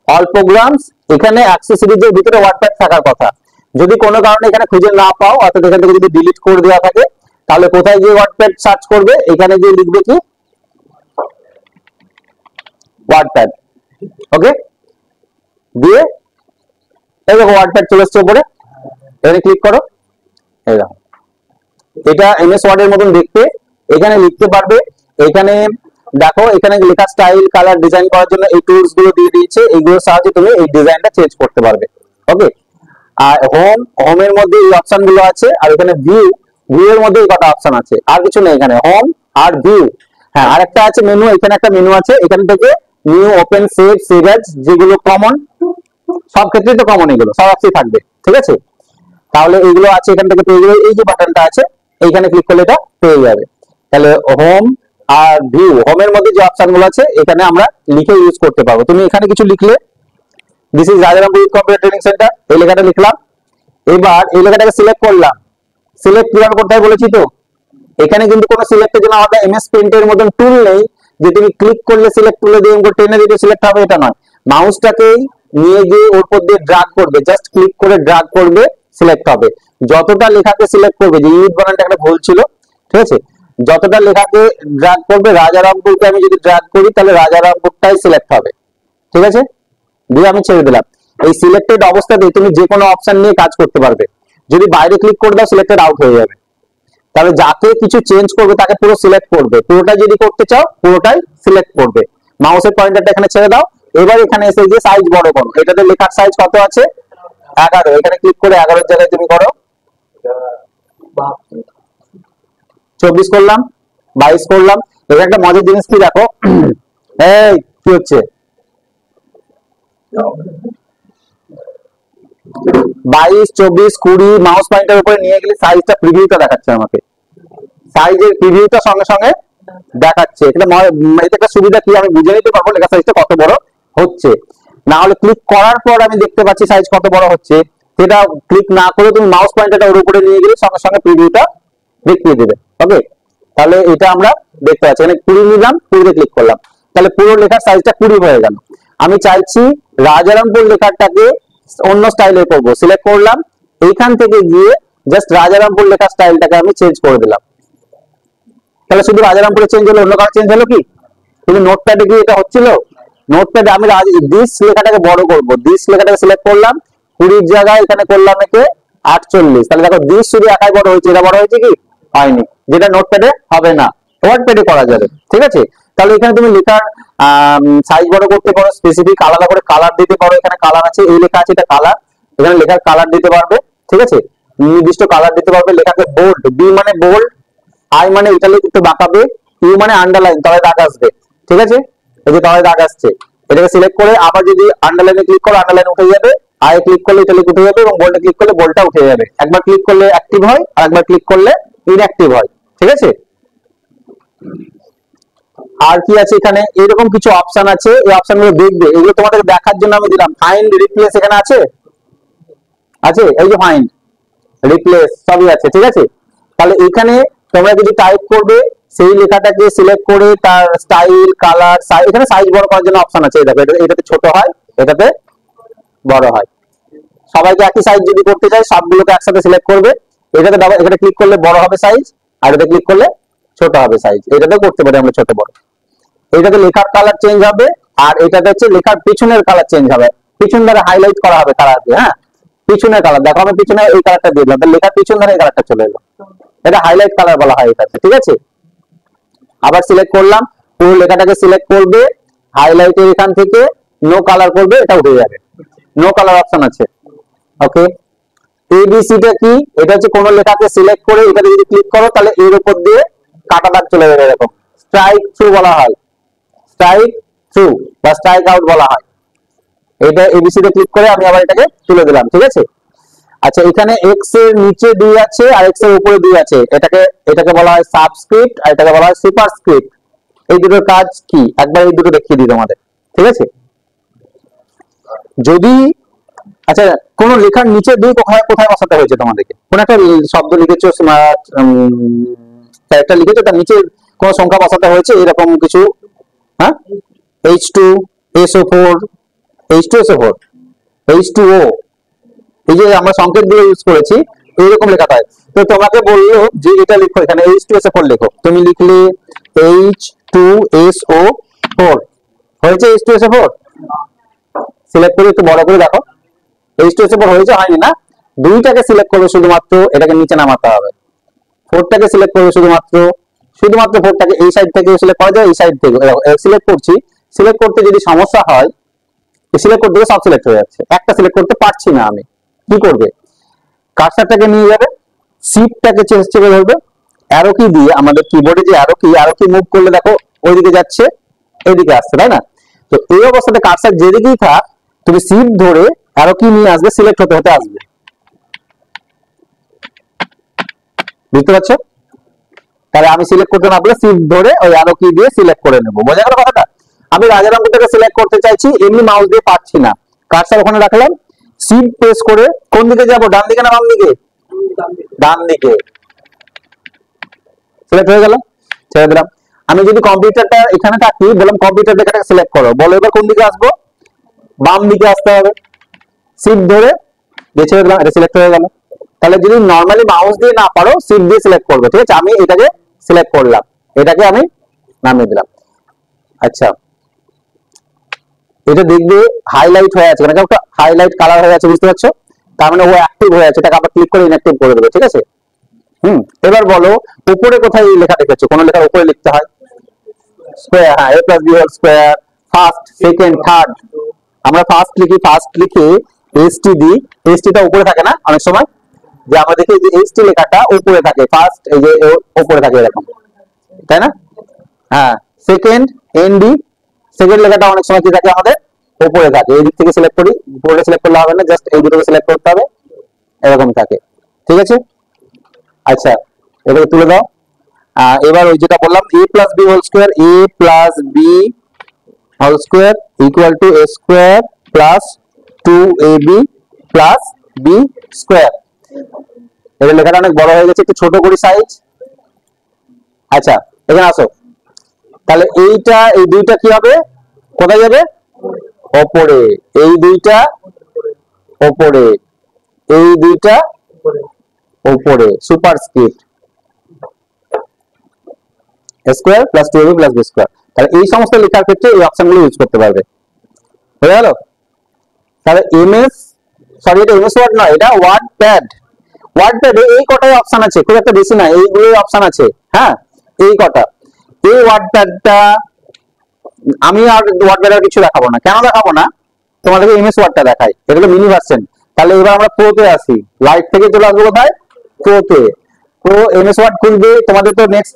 অল প্রোগ্রামস, এখানে অ্যাক্সেসরিজের ভিতরে ওয়ার্ডপ্যাড থাকার কথা। যদি কোনো কারণে এখানে খুঁজে না পাও, অর্থাৎ এখান থেকে যদি ডিলিট করে দেওয়া থাকে, তাহলে কোথায় গিয়ে ওয়ার্ডপ্যাড সার্চ করবে? এখানে গিয়ে লিখবে কি? ওয়ার্ডপ্যাড। ওকে, দিয়ে এই দেখো ওয়ার্ডপ্যাড চলে এসছে উপরে, এখানে ক্লিক করো, এই দেখো এটা এমএস ওয়ার্ড এর মতন দেখতে, এখানে লিখতে পারবে। এখানে দেখো এখানে লেখা স্টাইল কালার ডিজাইন করার জন্য এই টুলস গুলো দিয়ে দিয়েছে, এইগুলোর সাহায্যে তুমি এই ডিজাইনটা চেঞ্জ করতে পারবে। ওকে, আর হোমের মধ্যে এই অপশন গুলো আছে, আর এখানে ভিউ এর মধ্যে এই কটা অপশন আছে, আর কিছু নেই এখানে, হোম আর ভিউ। হ্যাঁ, আরেকটা আছে মেনু, এখানে একটা মেনু আছে, এখান থেকে নিউ, ওপেন, সেভ অ্যাজ, যেগুলো কমন, সব ক্ষেত্রেই তো কমন, এগুলো সব অপশনই থাকবে, ঠিক আছে। তাহলে এইগুলো আছে, এখান থেকে পেয়ে যাবে। এই যে বাটনটা আছে এইখানে ক্লিক করলে এটা পেয়ে যাবে। তাহলে হোম আর ভিউ, হোমের মধ্যে যে অপশন গুলো আছে এখানে আমরা লিখে ইউজ করতে পারবো। তুমি এখানে কিছু লিখলে, this is Rajarampur computer training centre, এই লেখাটা লিখলাম। এবার এই লেখাটাকে সিলেক্ট করলাম, সিলেক্ট কিভাবে করতে হয় বলেছি তো, এখানে কিন্তু কোনো সিলেক্টের জন্য আমাদের এমএস পেইন্ট এর মতন টুল নেই যে তুমি ক্লিক করলে সিলেক্ট তুলে দিয়ে টেনে দিতে সিলেক্ট হবে, এটা নয়। মাউসটাকেই নিয়ে গিয়ে ওর উপর দিয়ে ড্রাগ করবে, জাস্ট ক্লিক করে ড্রাগ করবে, সিলেক্ট হবে। যতটা লেখাকে সিলেক্ট করবে, যে ইউথ বানানটা একটা ভুল ছিল, ঠিক আছে, যতটা লেখাকে ড্রাগ করবে, রাজারামপুরকে আমি যদি ড্রাগ করি তাহলে রাজারামপুরটাই সিলেক্ট হবে, ঠিক আছে। দিয়ে আমি ছেড়ে দিলাম। এই সিলেক্টেড অবস্থাতে তুমি যে কোনো অপশন নিয়ে কাজ করতে পারবে। যদি বাইরে ক্লিক করে দাও সিলেক্টেড আউট হয়ে যাবে। তাহলে যাকে কিছু চেঞ্জ করবে তাকে পুরো সিলেক্ট করবে, পুরোটা যদি করতে চাও পুরোটাই সিলেক্ট করবে। মাউসের পয়েন্টারটা এখানে ছেড়ে দাও। এবার এখানে এসে যে সাইজ বড় করো, এটাতে লেখার সাইজ কত আছে, 11, এখানে ক্লিক করে 11 জায়গায় তুমি করো, 24 করলাম, 22 করলাম। এখানে একটা মজার জিনিস কি দেখো, এই কি হচ্ছে, 22, 24, 20 মাউস পয়েন্টার উপরে নিয়ে গেলে সাইজটা প্রিভিউটা দেখাচ্ছে আমাকে, সাইজের প্রিভিউটা সঙ্গে সঙ্গে দেখাচ্ছে। এটা একটা সুবিধা কি, আমি বুঝে নিতে পারবো লেখা সাইজটা কত বড় হচ্ছে। না হলে ক্লিক করার পর আমি দেখতে পাচ্ছি সাইজ কত বড় হচ্ছে, সেটা ক্লিক না করে তুমি মাউস পয়েন্টারটা ওর উপরে নিয়ে গেলে সঙ্গে সঙ্গে প্রিভিউটা দেখিয়ে দেবে। ওকে, তাহলে এটা আমরা দেখতে পাচ্ছি, এখানে 20 নিলাম, 20 তে ক্লিক করলাম, তাহলে পুরো লেখার সাইজটা 20 হয়ে গেল। আমি চাইছি রাজারামপুর লেখাটাকে অন্য স্টাইলে করব, সিলেক্ট করলাম, এইখান থেকে গিয়ে জাস্ট রাজারামপুর লেখার স্টাইলটাকে আমি চেঞ্জ করে দিলাম। তাহলে শুধু রাজারামপুরে চেঞ্জ হলো, অন্য কারো চেঞ্জ হলো কি? কিন্তু নোটপ্যাডে কি এটা হচ্ছিল? নোটপ্যাডে আমি দিস লেখাটাকে বড় করব, দিস লেখাটাকে সিলেক্ট করলাম, 20 জায়গায় এখানে করলাম একে 48। তাহলে দেখো দিস শুধু একাই বড় হয়েছে, এটা বড় হয়েছে কি হয়নি, যেটা নোটপ্যাডে হবে না, ওয়ার্ডপ্যাডে করা যাবে, ঠিক আছে। তাহলে এখানে তুমি লেখার সাইজ বড় করতে পারো, স্পেসিফিক আলাদা করে কালার দিতে পারো। এখানে কালার আছে, এই লেখা আছে, এটা কালার, এখানে লেখার কালার দিতে পারবে, ঠিক আছে, নির্দিষ্ট কালার দিতে পারবে। লেখাকে বোল্ড, বি মানে বোল্ড, আই মানে ইটালিক একটু বাঁকাবে, ইউ মানে আন্ডারলাইন, তলায় দাগ আসবে, ঠিক আছে, এই যে তলায় দাগ আসছে, এটাকে সিলেক্ট করে আবার যদি আন্ডারলাইনে ক্লিক করো আন্ডারলাইন উঠে যাবে, আই ক্লিক করলে ইটালিক উঠে যাবে, এবং বোল্ডে ক্লিক করলে বোল্ডটা উঠে যাবে। একবার ক্লিক করলে অ্যাক্টিভ হয়, আর একবার ক্লিক করলে ইনঅ্যাক্টিভ হয়, ঠিক আছে। আর কি আছে এখানে, এরকম কিছু অপশন আছে, এই অপশন গুলো দেখবে, এগুলো তোমাদের দেখার জন্য আমি দিলাম। ফাইন্ড, রিপ্লেস এখানে আছে, আছে এই যে ফাইন্ড, রিপ্লেস সবই আছে, ঠিক আছে। তাহলে এখানে তোমরা কিছু টাইপ করবে, সেই লেখাটাকে সিলেক্ট করে তার স্টাইল, কালার, সাইজ, এখানে সাইজ বড় করার জন্য অপশন আছে, দেখো এটাতে ছোট হয়, এটাতে বড় হয়। সবাইকে একই সাইজ যদি করতে চাই সবগুলোকে একসাথে সিলেক্ট করবে, এটাতে এখানে ক্লিক করলে বড় হবে সাইজ, আর এটাতে ক্লিক করলে ছোট হবে সাইজ, এটাতে করতে পারি আমরা ছোট বড়। এটাতে লেখার কালার চেঞ্জ হবে, আর এটাতে হচ্ছে লেখার পিছনের কালার চেঞ্জ হবে, পিছন ধরে হাইলাইট করা হবে কালার দিয়ে। হ্যাঁ, পিছনের কালার দেখো, আমি পিছনে এই কালারটা দিয়ে দিলাম, লেখার পিছন ধরে এই কালারটা চলে এলো, এটা হাইলাইট কালার বলা হয় এটাতে, ঠিক আছে। আবার সিলেক্ট করলাম, পুরো লেখাটাকে সিলেক্ট করবে, হাইলাইটের এখান থেকে নো কালার করবে, এটা উঠে যাবে, নো কালার অপশন আছে। ওকে, এবিসিটা কি, এটা হচ্ছে কোন লেখাকে সিলেক্ট করে এটাতে যদি ক্লিক করো তাহলে এর উপর দিয়ে কাটা দাগ চলে যাবে, এরকম স্ট্রাইক থ্রু বলা হয়, স্ট্রাইক থ্রু বা স্ট্রাইক আউট বলা হয়। এটা এবিসি তে ক্লিক করে আমি আবার এটাকে তুলে দিলাম, ঠিক আছে। আচ্ছা, এখানে এক্স এর নিচে 2 আছে আর এক্স এর উপরে 2 আছে, এটাকে বলা হয় সাবস্ক্রিপ্ট, আর এটাকে বলা হয় সুপারস্ক্রিপ্ট। এই দুটোর কাজ কি একবার এই দুটো দেখিয়ে দিই তোমাদের, ঠিক আছে। যদি আচ্ছা কোন লেখার নিচে 2 কোথায় কোথায় বসাতে হয়েছে তোমাদেরকে, কোন একটা শব্দ লিখেছো, ক্যারেক্টার লিখেছো, তার নিচে কোন সংখ্যা বসাতে হয়েছে এরকম কিছু, হ্যাঁ, H2 SO4, H2 SO4, H2O, এই যে আমরা সংকেতগুলো ইউজ করেছি এইরকম লেখা হয়। তো তোমাকে বললো যে এটা লিখো, এখানে H2SO4 লেখো, তুমি লিখলে H2SO4, হয়েছে H2SO4, সিলেক্ট করে একটু বড় করে দেখো, H2SO4 হয়েছে হয়নি না, দুইটাকে সিলেক্ট করবে শুধুমাত্র, এটাকে নিচে নামাতে হবে। 4টাকে সিলেক্ট করবে শুধুমাত্র 4টাকে এই সাইড থেকে সিলেক্ট করা যায়, এই সাইড থেকে সিলেক্ট করছি। সিলেক্ট করতে যদি সমস্যা হয়, সিলেক্ট করতে সব সিলেক্ট হয়ে যাচ্ছে, একটা সিলেক্ট করতে পারছি না আমি, কি করবে? কার্সারটাকে নিয়ে যাবে, শিফটটাকে চেপে ধরবে, অ্যারো কি দিয়ে, আমাদের কিবোর্ডে যে অ্যারো কি মুভ করলে দেখো ওইদিকে যাচ্ছে, এইদিকে আসছে, তাই না? তো এই অবস্থাতে কার্সার যেদিকেই থাক, তুমি শিফট ধরে অ্যারো কি নিয়ে আসবে, সিলেক্ট হতে হতে আসবে। বুঝতে পারছো? তাহলে আমি সিলেক্ট করতে না পারলে শিফট ধরে ওই অ্যারো কি দিয়ে সিলেক্ট করে নেব। বোঝা গেল কথাটা? আমি রাজার অঙ্কটাকে সিলেক্ট করতে চাইছি, এমনি মাউস দিয়ে পারছি না, কার্সার ওখানে রাখলাম, শিফট প্রেস করে কোন দিকে যাব, ডান দিকে না বাম দিকে? ডান দিকে। সিলেক্ট হয়ে গেল, ছেড়ে দিলাম। আমি যদি কম্পিউটারটা এখানে থাকি, বললাম কম্পিউটার লেখাটাকে সিলেক্ট করো, বলো এবার কোন দিকে আসবো? বাম দিকে আসতে হবে, শিফট ধরে দিয়ে ছেড়ে দিলাম, এটা সিলেক্ট হয়ে গেল। তাহলে যদি নরমালি মাউস দিয়ে না পারো, শিফট দিয়ে সিলেক্ট করবে, ঠিক আছে? আমি এটাকে সিলেক্ট করলাম, এটাকে আমি নামিয়ে দিলাম। আচ্ছা, এটা দেখবে হাইলাইট হয়ে আছে, মানে একটা হাইলাইট কালার হয়ে আছে, বুঝতে পারছো? তার মানে ও অ্যাক্টিভ হয়ে আছে, এটাকে আবার ক্লিক করে ইনঅ্যাক্টিভ করে দেবে, ঠিক আছে? এবার বলো উপরে কোথায় লেখা দেখেছো, কোন লেখার উপরে লিখতে হয়? স্কয়ার, হ্যাঁ, a plus b whole square, first, second, third. আমরা ফার্স্ট লিখি, ফার্স্ট লিখে st দিই, st টা উপরে থাকে না অনেক সময়, যে আমরা দেখি যে st লেখাটা উপরে থাকে, ফার্স্ট এই যে উপরে থাকে এরকম, তাই না? হ্যাঁ, সেকেন্ড nd, সেকেন্ড লেখাটা অনেক সময় কি থাকে আমাদের উপরে থাকে। এই দিক থেকে সিলেক্ট করি, পুরোটা সিলেক্ট করলে হবে না, জাস্ট এই দুটোকে সিলেক্ট করতে হবে, এরকম থাকে, ঠিক আছে? আচ্ছা, এবারে তুলে দাও। এবার ওই যেটা বললাম a plus b whole square, a plus b whole square equal to a square plus 2ab plus b square. এটা লেখাটা অনেক বড় হয়ে গেছে, একটু ছোট করি সাইজ। আচ্ছা, এখানে আসো। তাহলে এইটা, এই দুইটা কি হবে, কোথায় যাবে? ওপরে। এই দুইটা ওপরে, এই দুইটা ওপরে, superscript square plus 2ab plus b square. তাহলে এই সমস্ত লেখার ক্ষেত্রে এই অপশনগুলো ইউজ করতে পারবে। হয়ে গেল? তাহলে এমএস, সরি এটা এমএস ওয়ার্ড নয়, এটা ওয়ার্ড প্যাড। ওয়ার্ড প্যাডে এই কটাই অপশন আছে, খুব একটা বেশি না, এইগুলোই অপশন আছে, হ্যাঁ, এই কটা। এই ওয়ার্ড প্যাডটা আমি আর ওয়ার্ড প্যাড আর কিছু দেখাবো না। কেন দেখাবো না? তোমাদেরকে এমএস ওয়ার্ডটা দেখাই, এগুলো মিনি ভার্সন। তাহলে এবার আমরা প্রোতে আসি, লাইট থেকে চলে আসবো কোথায়? প্রোতে। প্রো এমএস ওয়ার্ড খুলবে, তোমাদের তো নেক্সট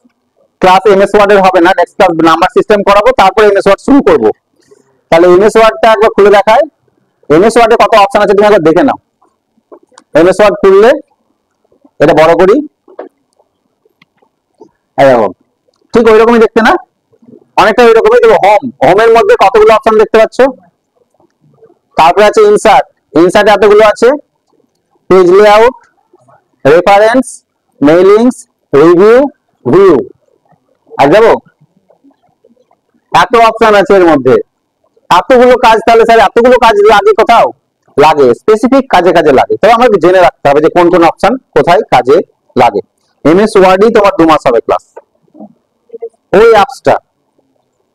ক্লাস এমএস ওয়ার্ড এর হবে না, নেক্সট ক্লাস নাম্বার সিস্টেম করাবো, তারপর এমএস ওয়ার্ড শুরু করব। তাহলে এমএস ওয়ার্ডটা একবার খুলে দেখাই। এমএস ওয়ার্ডে কত অপশন আছে তুমি একবার দেখে নাও। এমএস ওয়ার্ড খুললে এটা বড় করি, এরকম, ঠিক ওই রকমই দেখতে না? অনেকটা ওই রকমই। দেখো হোমের মধ্যে কতগুলো অপশন দেখতে পাচ্ছ, তারপরে আছে ইনসার্ট, ইনসার্টে এতগুলো আছে, page layout, reference, mailings, review, view. আর যাবো, এত অপশন আছে এর মধ্যে, এতগুলো কাজ। তাহলে স্যার এতগুলো কাজ লাগে কোথাও? লাগে, স্পেসিফিক কাজে কাজে লাগে। তবে আমাকে জেনে রাখতে হবে যে কোন কোন অপশন কোথায় কাজে লাগে। এমএস ওয়ার্ডই তোমার 2 মাস হবে ক্লাস, ওই অ্যাপসটা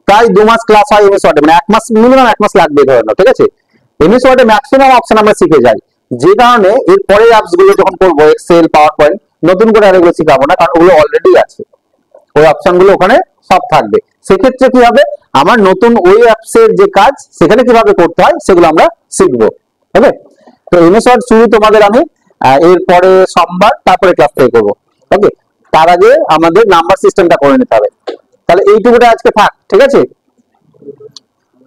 প্রায় 2 মাস ক্লাস হয় এমএস ওয়ার্ডে, মানে 1 মাস, মিনিমাম 1 মাস লাগবে ধরে নাও, ঠিক আছে? এমএস ওয়ার্ডে ম্যাক্সিমাম অপশন আমরা শিখে যাই, যে কারণে এর পরের অ্যাপস গুলো যখন করবো, এক্সেল, পাওয়ার পয়েন্ট, নতুন করে আর এগুলো শিখাবো না, কারণ ওগুলো অলরেডি আছে, ওই অপশন গুলো ওখানে সব থাকবে। সেক্ষেত্রে কি হবে, আমার নতুন ওই অ্যাপসের যে কাজ সেখানে কিভাবে করতে হয় সেগুলো আমরা শিখবো। ওকে, তো এমএস ওয়ার্ড শুরু তোমাদের আমি এরপরে সোমবার, তারপরে ক্লাস থেকে করবো। ওকে, তার আগে আমাদের নাম্বার সিস্টেমটা করে নিতে হবে। তাহলে এইটুকুটা আজকে থাক, ঠিক আছে?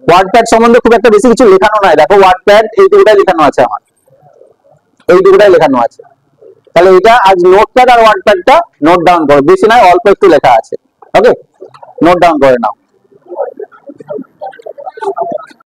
ওয়ার্ডপ্যাড সম্বন্ধে খুব একটা বেশি কিছু লেখানো নাই, দেখো ওয়ার্ডপ্যাড এইটুকুটাই লেখানো আছে আমার, এইটুকুটাই লেখানো আছে। তাহলে এটা আজ নোটপ্যাড আর ওয়ার্ডপ্যাডটা নোট ডাউন করো, বেশি নয়, অল্প একটু লেখা আছে। ওকে, নোট ডাউন করে নাও।